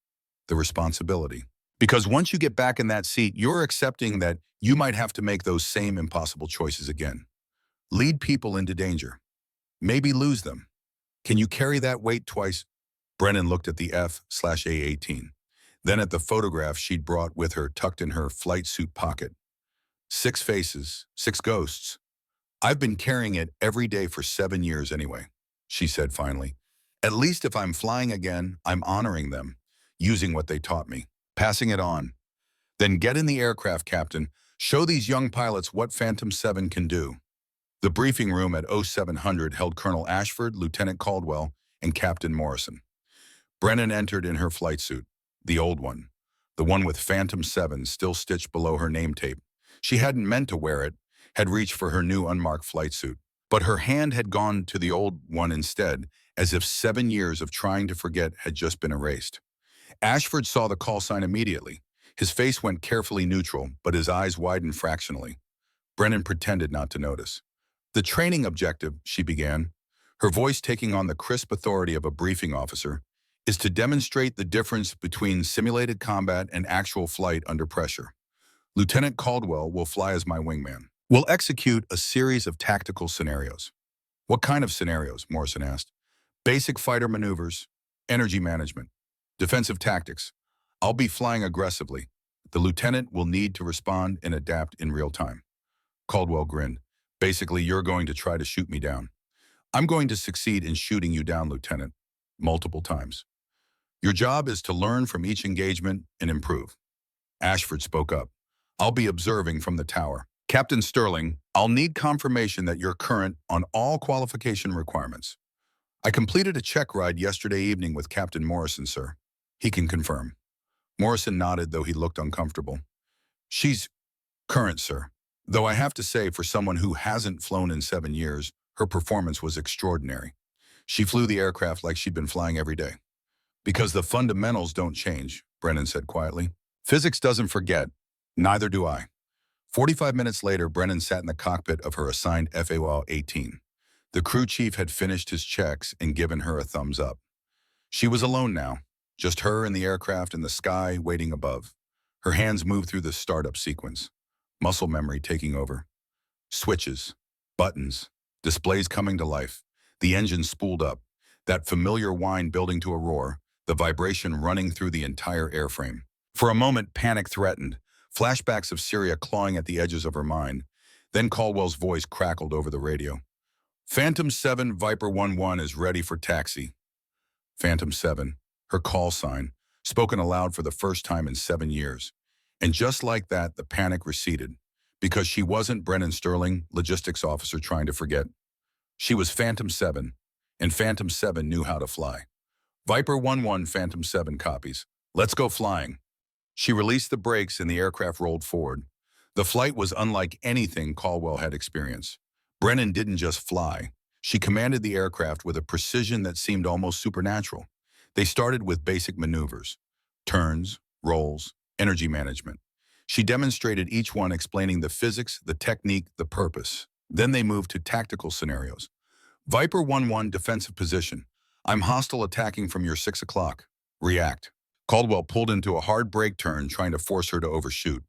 The responsibility. Because once you get back in that seat, you're accepting that you might have to make those same impossible choices again. Lead people into danger. Maybe lose them. Can you carry that weight twice? Brennan looked at the F/A-18, then at the photograph she'd brought with her tucked in her flight suit pocket. 6 faces, 6 ghosts. I've been carrying it every day for 7 years anyway, she said finally. At least if I'm flying again, I'm honoring them. Using what they taught me, passing it on. Then get in the aircraft, Captain. Show these young pilots what Phantom 7 can do. The briefing room at 0700 held Colonel Ashford, Lieutenant Caldwell, and Captain Morrison. Brennan entered in her flight suit, the old one, the one with Phantom 7 still stitched below her name tape. She hadn't meant to wear it, had reached for her new unmarked flight suit. But her hand had gone to the old one instead, as if 7 years of trying to forget had just been erased. Ashford saw the call sign immediately. His face went carefully neutral, but his eyes widened fractionally. Brennan pretended not to notice. The training objective, she began, her voice taking on the crisp authority of a briefing officer, is to demonstrate the difference between simulated combat and actual flight under pressure. Lieutenant Caldwell will fly as my wingman. We'll execute a series of tactical scenarios. What kind of scenarios? Morrison asked. Basic fighter maneuvers, energy management, defensive tactics. I'll be flying aggressively. The lieutenant will need to respond and adapt in real time. Caldwell grinned. Basically, you're going to try to shoot me down. I'm going to succeed in shooting you down, Lieutenant, multiple times. Your job is to learn from each engagement and improve. Ashford spoke up. I'll be observing from the tower. Captain Sterling, I'll need confirmation that you're current on all qualification requirements. I completed a check ride yesterday evening with Captain Morrison, sir. He can confirm. Morrison nodded, though he looked uncomfortable. She's current, sir. Though I have to say, for someone who hasn't flown in 7 years, her performance was extraordinary. She flew the aircraft like she'd been flying every day. Because the fundamentals don't change, Brennan said quietly. Physics doesn't forget. Neither do I. 45 minutes later, Brennan sat in the cockpit of her assigned FAL-18. The crew chief had finished his checks and given her a thumbs up. She was alone now, just her and the aircraft in the sky waiting above. Her hands moved through the startup sequence, muscle memory taking over. Switches, buttons, displays coming to life. The engine spooled up, that familiar whine building to a roar, the vibration running through the entire airframe. For a moment, panic threatened, flashbacks of Syria clawing at the edges of her mind. Then Caldwell's voice crackled over the radio. Phantom 7 Viper 11 is ready for taxi. Phantom 7, her call sign, spoken aloud for the first time in 7 years. And just like that, the panic receded, because she wasn't Brennan Sterling, logistics officer trying to forget. She was Phantom 7, and Phantom 7 knew how to fly. Viper 11 Phantom 7 copies. Let's go flying. She released the brakes and the aircraft rolled forward. The flight was unlike anything Caldwell had experienced. Brennan didn't just fly. She commanded the aircraft with a precision that seemed almost supernatural. They started with basic maneuvers, turns, rolls, energy management. She demonstrated each one, explaining the physics, the technique, the purpose. Then they moved to tactical scenarios. Viper 11 defensive position. I'm hostile attacking from your 6 o'clock. React. Caldwell pulled into a hard brake turn, trying to force her to overshoot.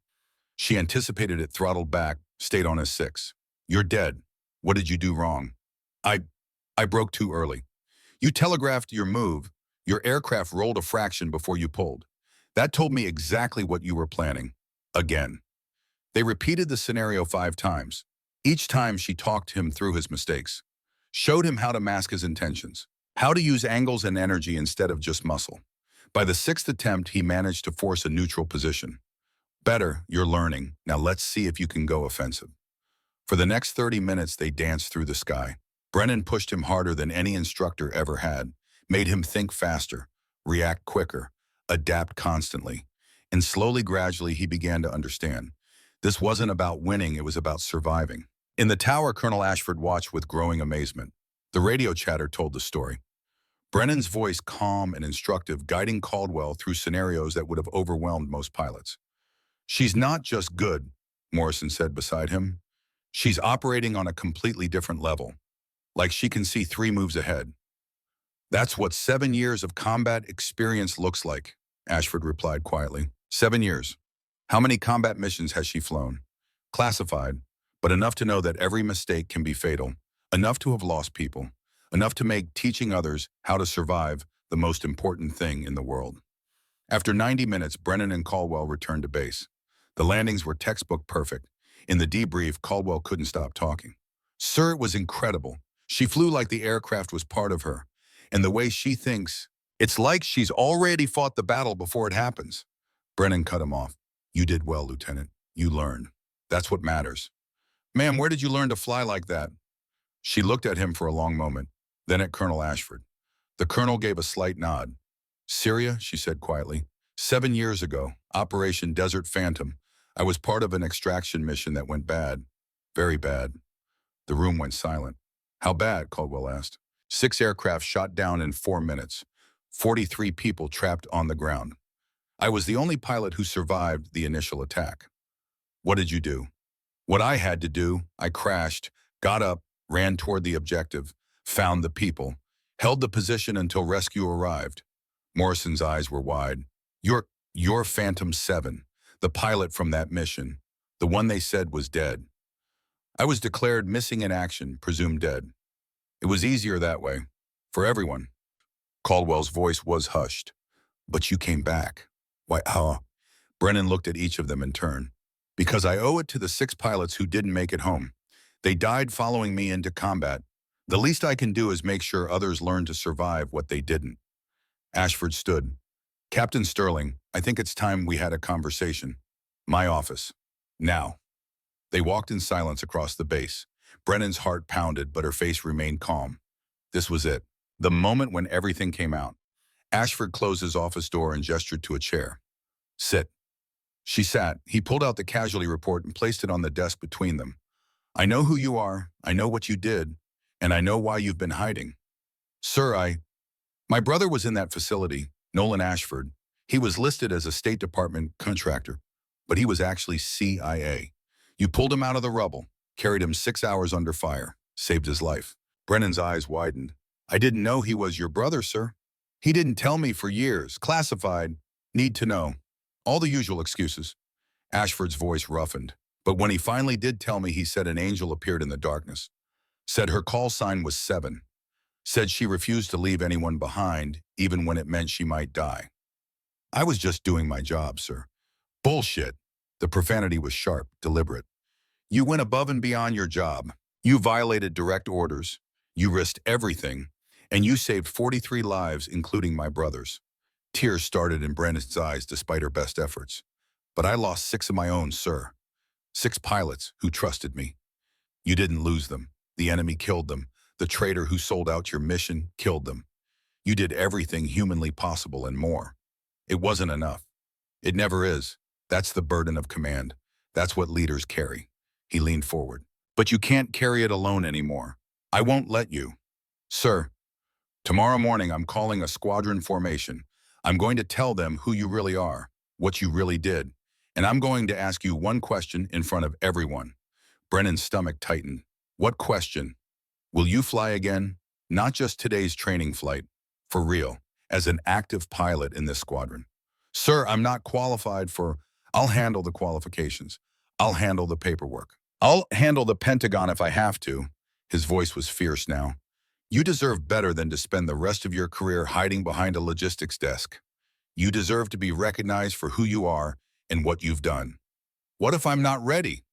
She anticipated it, throttled back, stayed on his 6. You're dead. What did you do wrong? I broke too early. You telegraphed your move. Your aircraft rolled a fraction before you pulled. That told me exactly what you were planning. Again. They repeated the scenario 5 times. Each time she talked him through his mistakes, showed him how to mask his intentions, how to use angles and energy instead of just muscle. By the 6th attempt, he managed to force a neutral position. Better, you're learning. Now let's see if you can go offensive. For the next 30 minutes, they danced through the sky. Brennan pushed him harder than any instructor ever had, made him think faster, react quicker, adapt constantly. And slowly, gradually, he began to understand. This wasn't about winning, it was about surviving. In the tower, Colonel Ashford watched with growing amazement. The radio chatter told the story. Brennan's voice calm and instructive, guiding Caldwell through scenarios that would have overwhelmed most pilots. She's not just good, Morrison said beside him. She's operating on a completely different level, like she can see 3 moves ahead. That's what 7 years of combat experience looks like, Ashford replied quietly. 7 years. How many combat missions has she flown? Classified, but enough to know that every mistake can be fatal, enough to have lost people, enough to make teaching others how to survive the most important thing in the world. After 90 minutes, Brennan and Caldwell returned to base. The landings were textbook perfect. In the debrief, Caldwell couldn't stop talking. Sir, it was incredible. She flew like the aircraft was part of her. And the way she thinks, it's like she's already fought the battle before it happens. Brennan cut him off. You did well, Lieutenant. You learned. That's what matters. Ma'am, where did you learn to fly like that? She looked at him for a long moment, then at Colonel Ashford. The colonel gave a slight nod. Syria, she said quietly. 7 years ago, Operation Desert Phantom. I was part of an extraction mission that went bad. Very bad. The room went silent. How bad? Caldwell asked. 6 aircraft shot down in 4 minutes. 43 people trapped on the ground. I was the only pilot who survived the initial attack. What did you do? What I had to do, I crashed, got up, ran toward the objective, found the people, held the position until rescue arrived. Morrison's eyes were wide. You're Phantom 7, the pilot from that mission, the one they said was dead. I was declared missing in action, presumed dead. It was easier that way, for everyone. Caldwell's voice was hushed. But you came back. Why, Brennan looked at each of them in turn. Because I owe it to the 6 pilots who didn't make it home. They died following me into combat. The least I can do is make sure others learn to survive what they didn't. Ashford stood. Captain Sterling, I think it's time we had a conversation. My office. Now. They walked in silence across the base. Brennan's heart pounded, but her face remained calm. This was it. The moment when everything came out. Ashford closed his office door and gestured to a chair. Sit. She sat. He pulled out the casualty report and placed it on the desk between them. I know who you are, I know what you did, and I know why you've been hiding. Sir, my brother was in that facility, Nolan Ashford. He was listed as a State Department contractor, but he was actually CIA. You pulled him out of the rubble, carried him 6 hours under fire, saved his life. Brennan's eyes widened. I didn't know he was your brother, sir. He didn't tell me for years. Classified. Need to know. All the usual excuses. Ashford's voice roughened. But when he finally did tell me, he said an angel appeared in the darkness. Said her call sign was 7. Said she refused to leave anyone behind, even when it meant she might die. I was just doing my job, sir. Bullshit. The profanity was sharp, deliberate. You went above and beyond your job. You violated direct orders. You risked everything. And you saved 43 lives, including my brother's. Tears started in Brennan's eyes despite her best efforts. But I lost 6 of my own, sir. 6 pilots who trusted me. You didn't lose them. The enemy killed them. The traitor who sold out your mission killed them. You did everything humanly possible and more. It wasn't enough. It never is. That's the burden of command. That's what leaders carry. He leaned forward. But you can't carry it alone anymore. I won't let you. Sir, tomorrow morning I'm calling a squadron formation. I'm going to tell them who you really are, what you really did. And I'm going to ask you one question in front of everyone. Brennan's stomach tightened. What question? Will you fly again? Not just today's training flight. For real, as an active pilot in this squadron. Sir, I'm not qualified for... I'll handle the qualifications. I'll handle the paperwork. I'll handle the Pentagon if I have to. His voice was fierce now. You deserve better than to spend the rest of your career hiding behind a logistics desk. You deserve to be recognized for who you are and what you've done. What if I'm not ready?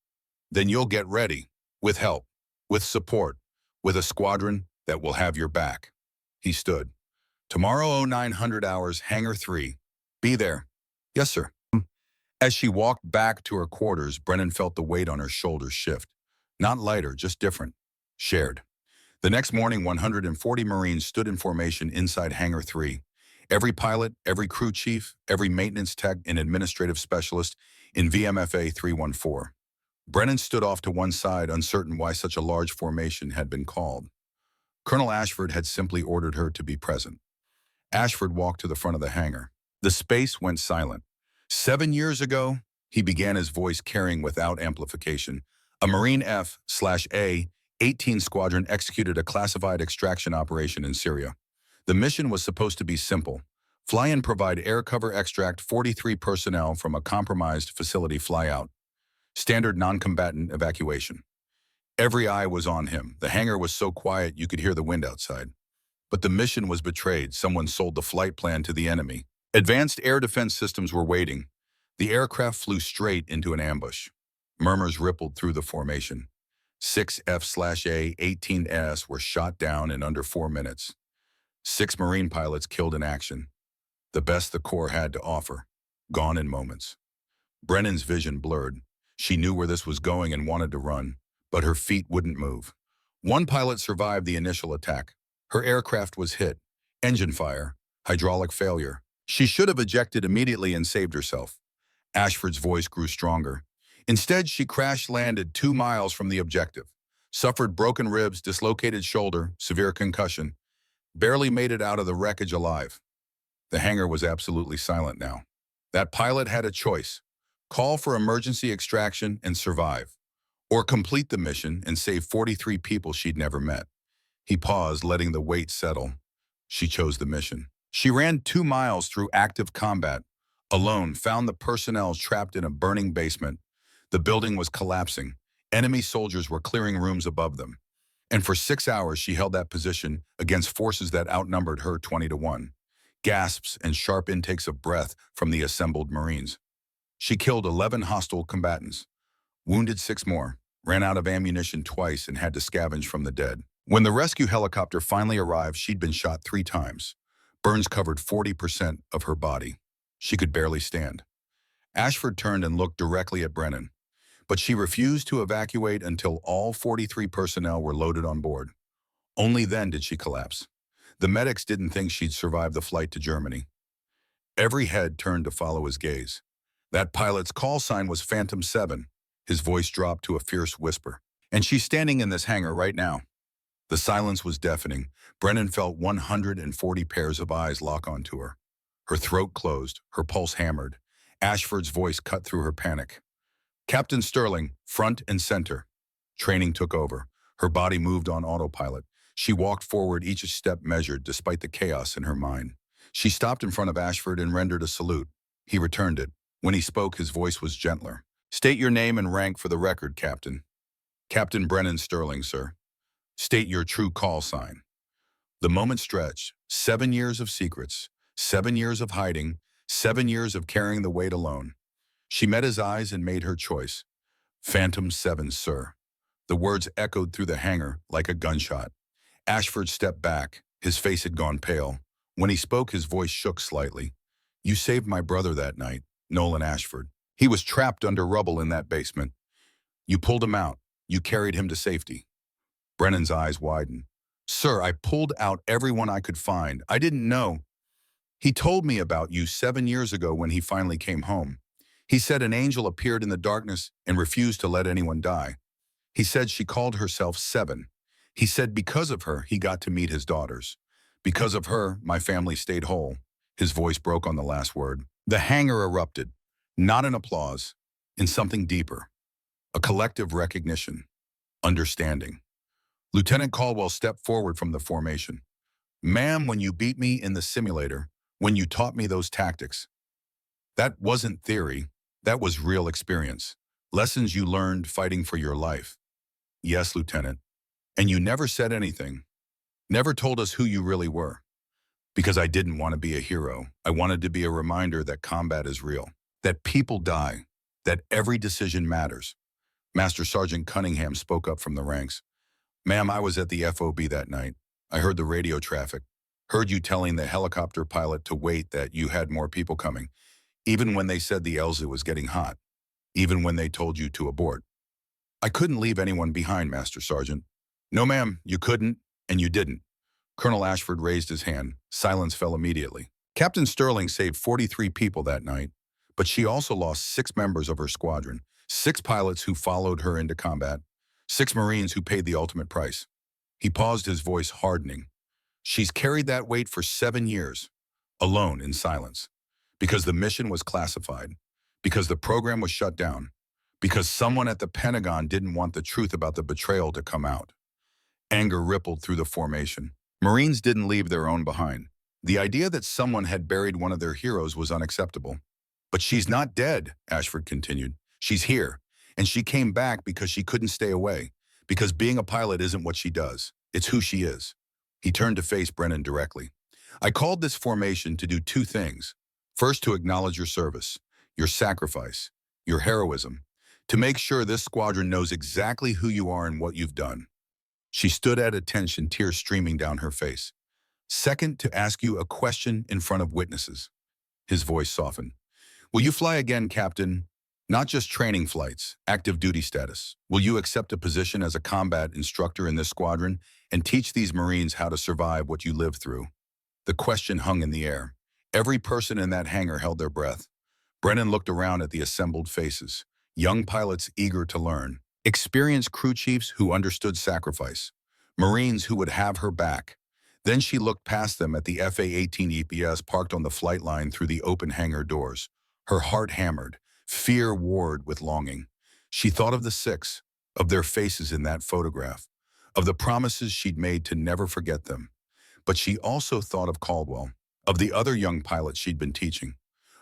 Then you'll get ready. With help. With support. With a squadron that will have your back. He stood. Tomorrow 0900 hours, Hangar 3. Be there. Yes, sir. As she walked back to her quarters, Brennan felt the weight on her shoulders shift. Not lighter, just different. Shared. The next morning, 140 Marines stood in formation inside Hangar 3. Every pilot, every crew chief, every maintenance tech and administrative specialist in VMFA 314. Brennan stood off to one side, uncertain why such a large formation had been called. Colonel Ashford had simply ordered her to be present. Ashford walked to the front of the hangar. The space went silent. 7 years ago, he began, his voice carrying without amplification, a Marine F/A 18 Squadron executed a classified extraction operation in Syria. The mission was supposed to be simple. Fly and provide air cover, extract 43 personnel from a compromised facility, fly out. Standard non-combatant evacuation. Every eye was on him. The hangar was so quiet you could hear the wind outside. But the mission was betrayed. Someone sold the flight plan to the enemy. Advanced air defense systems were waiting. The aircraft flew straight into an ambush. Murmurs rippled through the formation. 6 F/A 18s were shot down in under 4 minutes. 6 Marine pilots killed in action. The best the Corps had to offer. Gone in moments. Brennan's vision blurred. She knew where this was going and wanted to run, but her feet wouldn't move. One pilot survived the initial attack. Her aircraft was hit. Engine fire. Hydraulic failure. She should have ejected immediately and saved herself. Ashford's voice grew stronger. Instead, she crash-landed 2 miles from the objective. Suffered broken ribs, dislocated shoulder, severe concussion. Barely made it out of the wreckage alive. The hangar was absolutely silent now. That pilot had a choice: call for emergency extraction and survive, or complete the mission and save 43 people she'd never met. He paused, letting the weight settle. She chose the mission. She ran 2 miles through active combat, alone, found the personnel trapped in a burning basement. The building was collapsing. Enemy soldiers were clearing rooms above them. And for 6 hours, she held that position against forces that outnumbered her 20-1. Gasps and sharp intakes of breath from the assembled Marines. She killed 11 hostile combatants, wounded 6 more, ran out of ammunition twice, and had to scavenge from the dead. When the rescue helicopter finally arrived, she'd been shot 3 times. Burns covered 40% of her body. She could barely stand. Ashford turned and looked directly at Brennan, but she refused to evacuate until all 43 personnel were loaded on board. Only then did she collapse. The medics didn't think she'd survive the flight to Germany. Every head turned to follow his gaze. That pilot's call sign was Phantom 7. His voice dropped to a fierce whisper. And she's standing in this hangar right now. The silence was deafening. Brennan felt 140 pairs of eyes lock onto her. Her throat closed, her pulse hammered. Ashford's voice cut through her panic. Captain Sterling, front and center. Training took over. Her body moved on autopilot. She walked forward, each step measured, despite the chaos in her mind. She stopped in front of Ashford and rendered a salute. He returned it. When he spoke, his voice was gentler. State your name and rank for the record, Captain. Captain Brennan Sterling, sir. State your true call sign. The moment stretched. 7 years of secrets, 7 years of hiding, 7 years of carrying the weight alone. She met his eyes and made her choice. Phantom 7, sir. The words echoed through the hangar like a gunshot. Ashford stepped back. His face had gone pale. When he spoke, his voice shook slightly. You saved my brother that night, Nolan Ashford. He was trapped under rubble in that basement. You pulled him out. You carried him to safety. Brennan's eyes widened. Sir, I pulled out everyone I could find. I didn't know. He told me about you 7 years ago when he finally came home. He said an angel appeared in the darkness and refused to let anyone die. He said she called herself Seven. He said because of her, he got to meet his daughters. Because of her, my family stayed whole. His voice broke on the last word. The hangar erupted, not in applause, in something deeper. A collective recognition, understanding. Lieutenant Caldwell stepped forward from the formation. Ma'am, when you beat me in the simulator, when you taught me those tactics, that wasn't theory, that was real experience. Lessons you learned fighting for your life. Yes, Lieutenant. And you never said anything, never told us who you really were. Because I didn't want to be a hero. I wanted to be a reminder that combat is real, that people die, that every decision matters. Master Sergeant Cunningham spoke up from the ranks. Ma'am, I was at the FOB that night. I heard the radio traffic, heard you telling the helicopter pilot to wait, that you had more people coming, even when they said the Elza was getting hot, even when they told you to abort. I couldn't leave anyone behind, Master Sergeant. No, ma'am, you couldn't, and you didn't. Colonel Ashford raised his hand. Silence fell immediately. Captain Sterling saved 43 people that night, but she also lost 6 members of her squadron, 6 pilots who followed her into combat, 6 Marines who paid the ultimate price. He paused, his voice hardening. She's carried that weight for 7 years, alone in silence, because the mission was classified, because the program was shut down, because someone at the Pentagon didn't want the truth about the betrayal to come out. Anger rippled through the formation. Marines didn't leave their own behind. The idea that someone had buried one of their heroes was unacceptable. But she's not dead, Ashford continued. She's here, and she came back because she couldn't stay away, because being a pilot isn't what she does, it's who she is. He turned to face Brennan directly. I called this formation to do 2 things. First, to acknowledge your service, your sacrifice, your heroism, to make sure this squadron knows exactly who you are and what you've done. She stood at attention, tears streaming down her face. Second, to ask you a question in front of witnesses. His voice softened. Will you fly again, Captain? Not just training flights, active duty status. Will you accept a position as a combat instructor in this squadron and teach these Marines how to survive what you lived through? The question hung in the air. Every person in that hangar held their breath. Brennan looked around at the assembled faces, young pilots eager to learn, Experienced crew chiefs who understood sacrifice. Marines who would have her back. Then she looked past them at the FA-18 EPS parked on the flight line through the open hangar doors. Her heart hammered, fear warred with longing. She thought of the six, of their faces in that photograph, of the promises she'd made to never forget them. But she also thought of Caldwell, of the other young pilots she'd been teaching,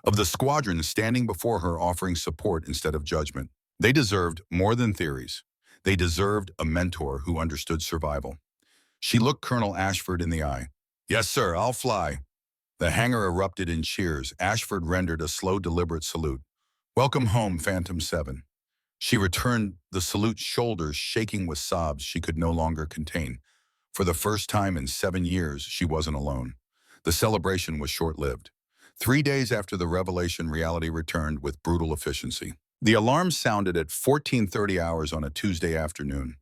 of the squadron standing before her offering support instead of judgment. They deserved more than theories. They deserved a mentor who understood survival. She looked Colonel Ashford in the eye. "Yes, sir, I'll fly." The hangar erupted in cheers. Ashford rendered a slow, deliberate salute. "Welcome home, Phantom 7." She returned the salute, shoulders shaking with sobs she could no longer contain. For the first time in 7 years, she wasn't alone. The celebration was short-lived. 3 days after the revelation, reality returned with brutal efficiency. The alarm sounded at 14:30 hours on a Tuesday afternoon.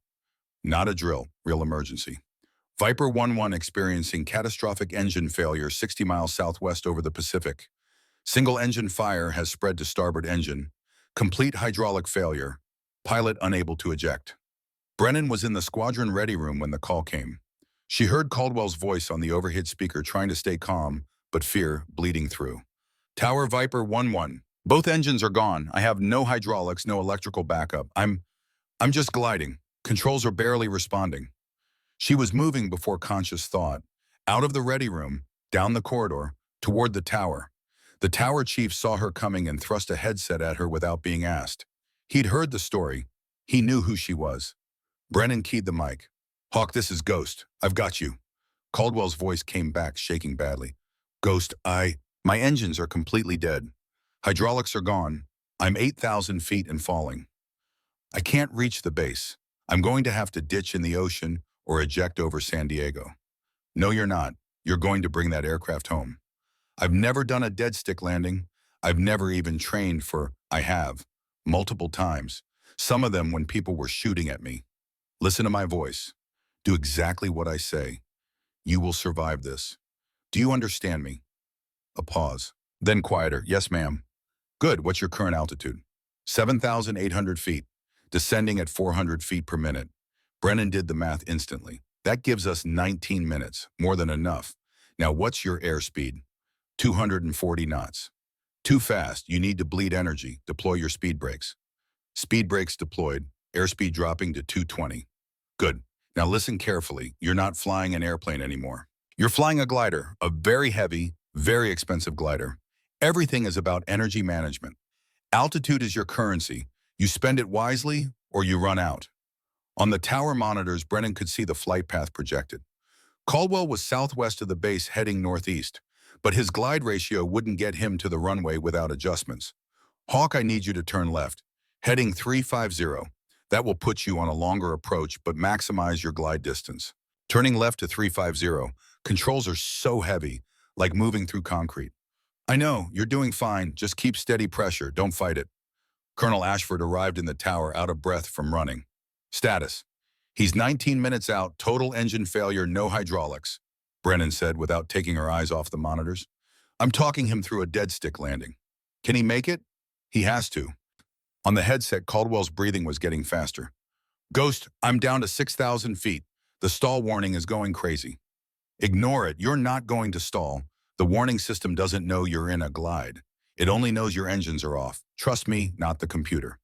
Not a drill, real emergency. Viper 11 experiencing catastrophic engine failure 60 miles southwest over the Pacific. Single engine fire has spread to starboard engine. Complete hydraulic failure. Pilot unable to eject. Brennan was in the squadron ready room when the call came. She heard Caldwell's voice on the overhead speaker trying to stay calm, but fear bleeding through. "Tower Viper 11. Both engines are gone. I have no hydraulics, no electrical backup. I'm just gliding. Controls are barely responding." She was moving before conscious thought, out of the ready room, down the corridor, toward the tower. The tower chief saw her coming and thrust a headset at her without being asked. He'd heard the story. He knew who she was. Brennan keyed the mic. "Hawk, this is Ghost. I've got you." Caldwell's voice came back, shaking badly. "Ghost, my engines are completely dead. Hydraulics are gone. I'm 8,000 feet and falling. I can't reach the base. I'm going to have to ditch in the ocean or eject over San Diego." "No, you're not. You're going to bring that aircraft home." "I've never done a dead stick landing. I've never even trained for, I have, multiple times. Some of them when people were shooting at me. Listen to my voice. Do exactly what I say. You will survive this. Do you understand me?" A pause. Then quieter. "Yes, ma'am." "Good. What's your current altitude?" 7,800 feet, descending at 400 feet per minute. Brennan did the math instantly. "That gives us 19 minutes, more than enough. Now what's your airspeed?" 240 knots. "Too fast. You need to bleed energy. Deploy your speed brakes." Speed brakes deployed, airspeed dropping to 220. "Good. Now listen carefully. You're not flying an airplane anymore. You're flying a glider, a very heavy, very expensive glider. Everything is about energy management. Altitude is your currency. You spend it wisely or you run out." On the tower monitors, Brennan could see the flight path projected. Caldwell was southwest of the base heading northeast, but his glide ratio wouldn't get him to the runway without adjustments. "Hawk, I need you to turn left. Heading 350. That will put you on a longer approach but maximize your glide distance." Turning left to 350. Controls are so heavy, like moving through concrete. "I know, you're doing fine. Just keep steady pressure. Don't fight it." Colonel Ashford arrived in the tower out of breath from running. "Status. He's 19 minutes out, total engine failure, no hydraulics," Brennan said without taking her eyes off the monitors. "I'm talking him through a dead stick landing." "Can he make it?" "He has to." On the headset, Caldwell's breathing was getting faster. "Ghost, I'm down to 6,000 feet. The stall warning is going crazy." "Ignore it. You're not going to stall. The warning system doesn't know you're in a glide. It only knows your engines are off. Trust me, not the computer."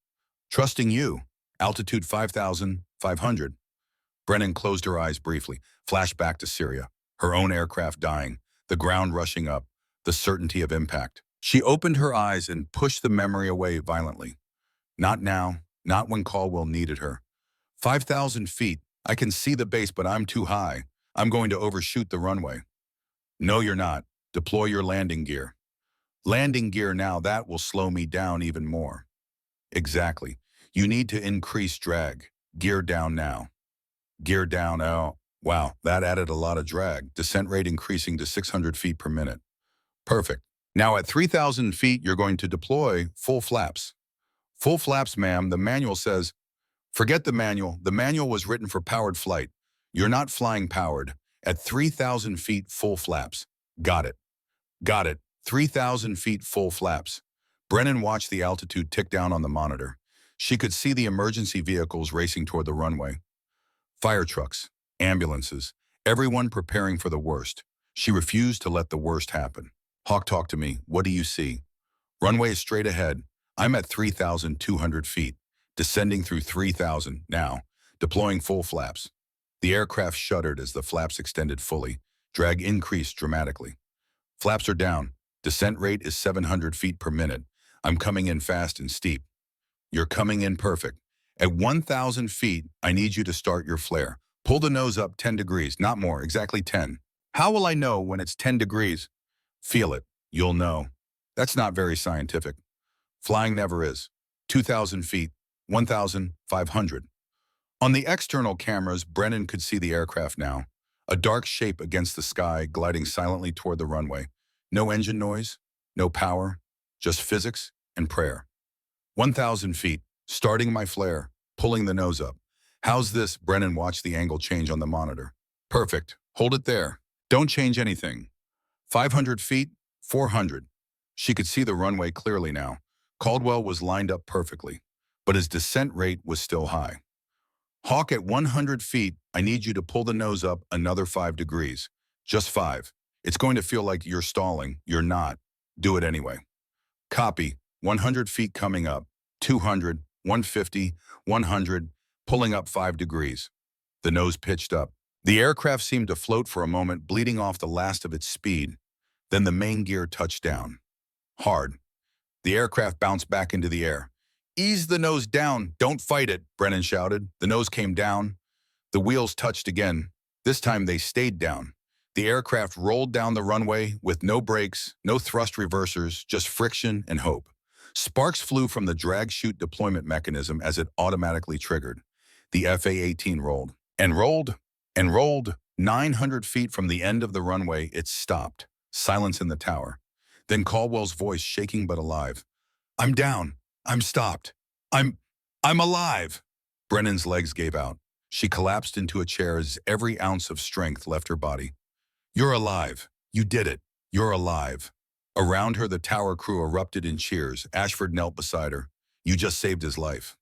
"Trusting you. Altitude 5,500. Brennan closed her eyes briefly, flashed back to Syria, her own aircraft dying, the ground rushing up, the certainty of impact. She opened her eyes and pushed the memory away violently. Not now, not when Caldwell needed her. 5,000 feet. I can see the base, but I'm too high. I'm going to overshoot the runway." "No, you're not. Deploy your landing gear." "Landing gear now, that will slow me down even more." "Exactly. You need to increase drag. Gear down now." "Gear down, oh, wow, that added a lot of drag. Descent rate increasing to 600 feet per minute." "Perfect. Now at 3,000 feet, you're going to deploy full flaps." "Full flaps, ma'am. The manual says—" "Forget the manual. The manual was written for powered flight. You're not flying powered. At 3,000 feet, full flaps." "Got it. Got it. 3,000 feet, full flaps." Brennan watched the altitude tick down on the monitor. She could see the emergency vehicles racing toward the runway. Fire trucks, ambulances, everyone preparing for the worst. She refused to let the worst happen. Hawk, talk to me. What do you see? Runway is straight ahead. I'm at 3,200 feet, descending through 3,000 now, deploying full flaps. The aircraft shuddered as the flaps extended fully. Drag increased dramatically. Flaps are down. Descent rate is 700 feet per minute. I'm coming in fast and steep. You're coming in perfect. At 1,000 feet, I need you to start your flare. Pull the nose up 10 degrees, not more, exactly 10. How will I know when it's 10 degrees? Feel it. You'll know. That's not very scientific. Flying never is. 2,000 feet, 1,500. On the external cameras, Brennan could see the aircraft now, a dark shape against the sky gliding silently toward the runway. No engine noise, no power, just physics and prayer. 1,000 feet, starting my flare, pulling the nose up. How's this? Brennan watched the angle change on the monitor. Perfect. Hold it there. Don't change anything. 500 feet, 400. She could see the runway clearly now. Caldwell was lined up perfectly, but his descent rate was still high. Hawk, at 100 feet, I need you to pull the nose up another 5 degrees. Just 5. It's going to feel like you're stalling. You're not. Do it anyway. Copy. 100 feet coming up. 200, 150, 100, pulling up 5 degrees. The nose pitched up. The aircraft seemed to float for a moment, bleeding off the last of its speed. Then the main gear touched down. Hard. The aircraft bounced back into the air. Ease the nose down. Don't fight it, Brennan shouted. The nose came down. The wheels touched again. This time they stayed down. The aircraft rolled down the runway with no brakes, no thrust reversers, just friction and hope. Sparks flew from the drag chute deployment mechanism as it automatically triggered. The FA-18 rolled and rolled and rolled. 900 feet from the end of the runway, it stopped. Silence in the tower. Then Caldwell's voice, shaking but alive. I'm down. I'm stopped. I'm alive. Brennan's legs gave out. She collapsed into a chair as every ounce of strength left her body. You're alive. You did it. You're alive. Around her, the tower crew erupted in cheers. Ashford knelt beside her. You just saved his life.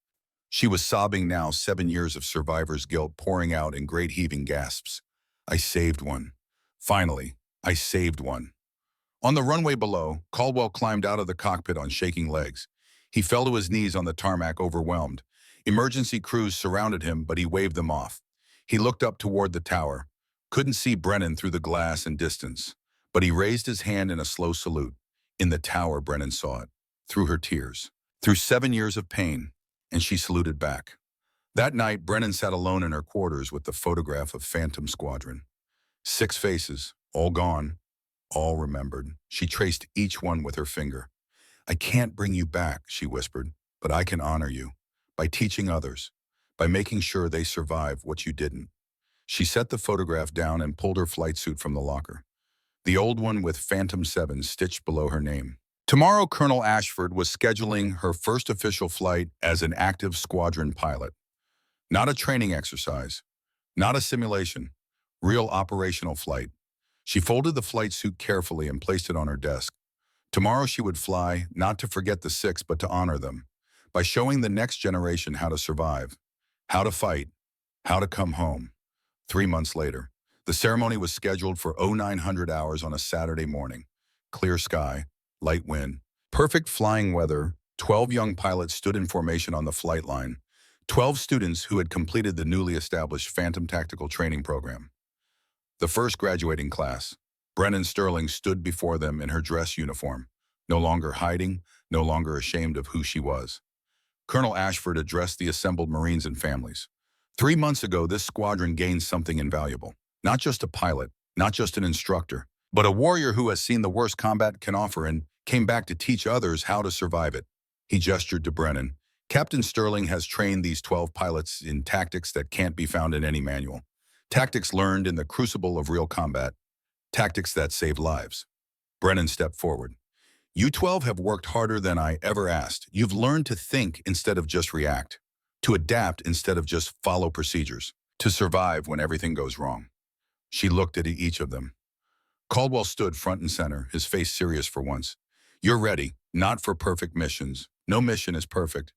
She was sobbing now, 7 years of survivor's guilt pouring out in great heaving gasps. I saved one. Finally, I saved one. On the runway below, Caldwell climbed out of the cockpit on shaking legs. He fell to his knees on the tarmac, overwhelmed. Emergency crews surrounded him, but he waved them off. He looked up toward the tower. Couldn't see Brennan through the glass and distance, but he raised his hand in a slow salute. In the tower, Brennan saw it, through her tears, through 7 years of pain, and she saluted back. That night, Brennan sat alone in her quarters with the photograph of Phantom Squadron. 6 faces, all gone, all remembered. She traced each one with her finger. I can't bring you back, she whispered, but I can honor you, by teaching others, by making sure they survive what you didn't. She set the photograph down and pulled her flight suit from the locker, the old one with Phantom 7 stitched below her name. Tomorrow, Colonel Ashford was scheduling her first official flight as an active squadron pilot. Not a training exercise, not a simulation, real operational flight. She folded the flight suit carefully and placed it on her desk. Tomorrow she would fly, not to forget the 6, but to honor them, by showing the next generation how to survive, how to fight, how to come home. 3 months later, the ceremony was scheduled for 0900 hours on a Saturday morning. Clear sky, light wind, perfect flying weather. 12 young pilots stood in formation on the flight line. 12 students who had completed the newly established Phantom Tactical Training Program. The first graduating class. Brennan Sterling stood before them in her dress uniform, no longer hiding, no longer ashamed of who she was. Colonel Ashford addressed the assembled Marines and families. 3 months ago, this squadron gained something invaluable. Not just a pilot, not just an instructor, but a warrior who has seen the worst combat can offer and came back to teach others how to survive it. He gestured to Brennan. Captain Sterling has trained these 12 pilots in tactics that can't be found in any manual. Tactics learned in the crucible of real combat. Tactics that save lives. Brennan stepped forward. You 12 have worked harder than I ever asked. You've learned to think instead of just react, to adapt instead of just follow procedures, to survive when everything goes wrong. She looked at each of them. Caldwell stood front and center, his face serious for once. You're ready, not for perfect missions. No mission is perfect,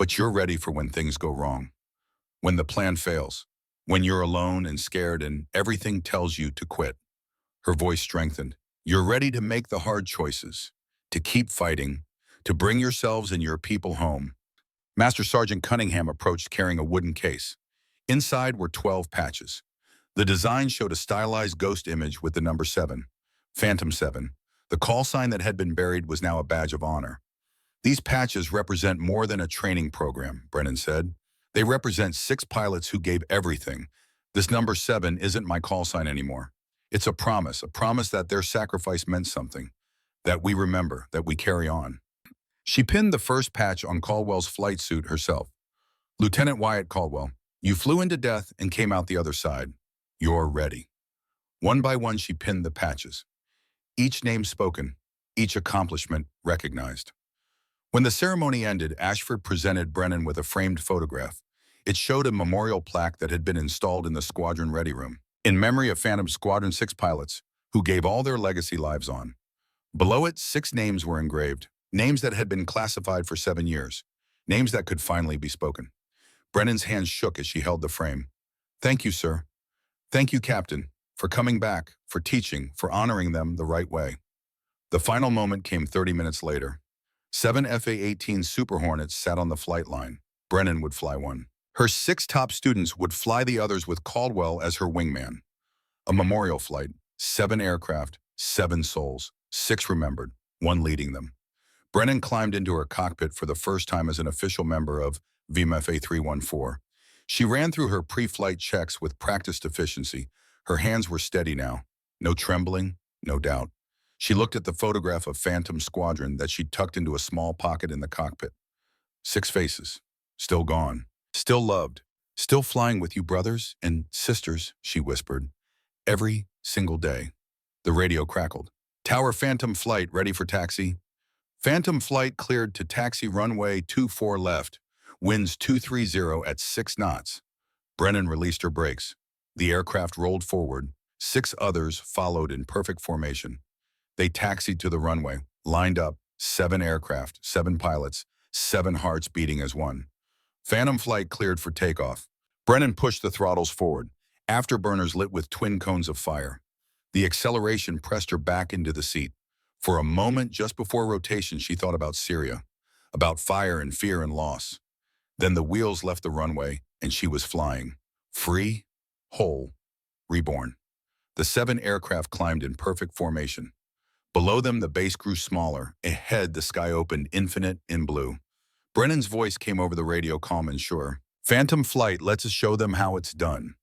But you're ready for when things go wrong, when the plan fails, when you're alone and scared and everything tells you to quit. Her voice strengthened. You're ready to make the hard choices, to keep fighting, to bring yourselves and your people home. Master Sergeant Cunningham approached carrying a wooden case. Inside were 12 patches. The design showed a stylized ghost image with the number 7, Phantom 7. The call sign that had been buried was now a badge of honor. These patches represent more than a training program, Brennan said. They represent 6 pilots who gave everything. This number 7 isn't my call sign anymore. It's a promise that their sacrifice meant something, that we remember, that we carry on. She pinned the first patch on Caldwell's flight suit herself. Lieutenant Wyatt Caldwell, you flew into death and came out the other side. You're ready. One by one, she pinned the patches. Each name spoken, each accomplishment recognized. When the ceremony ended, Ashford presented Brennan with a framed photograph. It showed a memorial plaque that had been installed in the squadron ready room, in memory of Phantom Squadron 6 pilots who gave all their legacy lives on. Below it, 6 names were engraved, names that had been classified for 7 years, names that could finally be spoken. Brennan's hands shook as she held the frame. Thank you, sir. Thank you, Captain, for coming back, for teaching, for honoring them the right way. The final moment came 30 minutes later. 7 FA-18 Super Hornets sat on the flight line. Brennan would fly one. Her 6 top students would fly the others with Caldwell as her wingman. A memorial flight, 7 aircraft, 7 souls, 6 remembered, 1 leading them. Brennan climbed into her cockpit for the first time as an official member of VMFA 314. She ran through her pre-flight checks with practiced efficiency. Her hands were steady now. No trembling, no doubt. She looked at the photograph of Phantom Squadron that she'd tucked into a small pocket in the cockpit. 6 faces, still gone, still loved, still flying with you brothers and sisters, she whispered. Every single day. The radio crackled. Tower Phantom Flight ready for taxi. Phantom Flight cleared to taxi runway 24 left. Winds 230 at 6 knots. Brennan released her brakes. The aircraft rolled forward. 6 others followed in perfect formation. They taxied to the runway, lined up, 7 aircraft, 7 pilots, 7 hearts beating as one. Phantom Flight cleared for takeoff. Brennan pushed the throttles forward, afterburners lit with twin cones of fire. The acceleration pressed her back into the seat. For a moment just before rotation, she thought about Syria, about fire and fear and loss. Then the wheels left the runway, and she was flying. Free, whole, reborn. The 7 aircraft climbed in perfect formation. Below them, the base grew smaller. Ahead, the sky opened infinite in blue. Brennan's voice came over the radio, calm and sure. Phantom Flight lets us show them how it's done.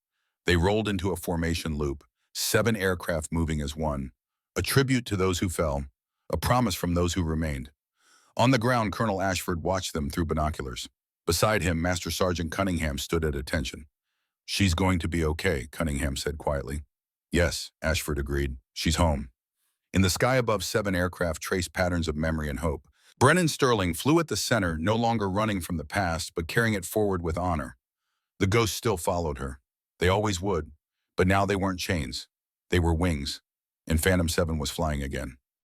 They rolled into a formation loop, 7 aircraft moving as one. A tribute to those who fell, a promise from those who remained. On the ground, Colonel Ashford watched them through binoculars. Beside him, Master Sergeant Cunningham stood at attention. She's going to be okay, Cunningham said quietly. Yes, Ashford agreed. She's home. In the sky above, 7 aircraft traced patterns of memory and hope. Brennan Sterling flew at the center, no longer running from the past, but carrying it forward with honor. The ghosts still followed her. They always would. But now they weren't chains. They were wings. And Phantom 7 was flying again.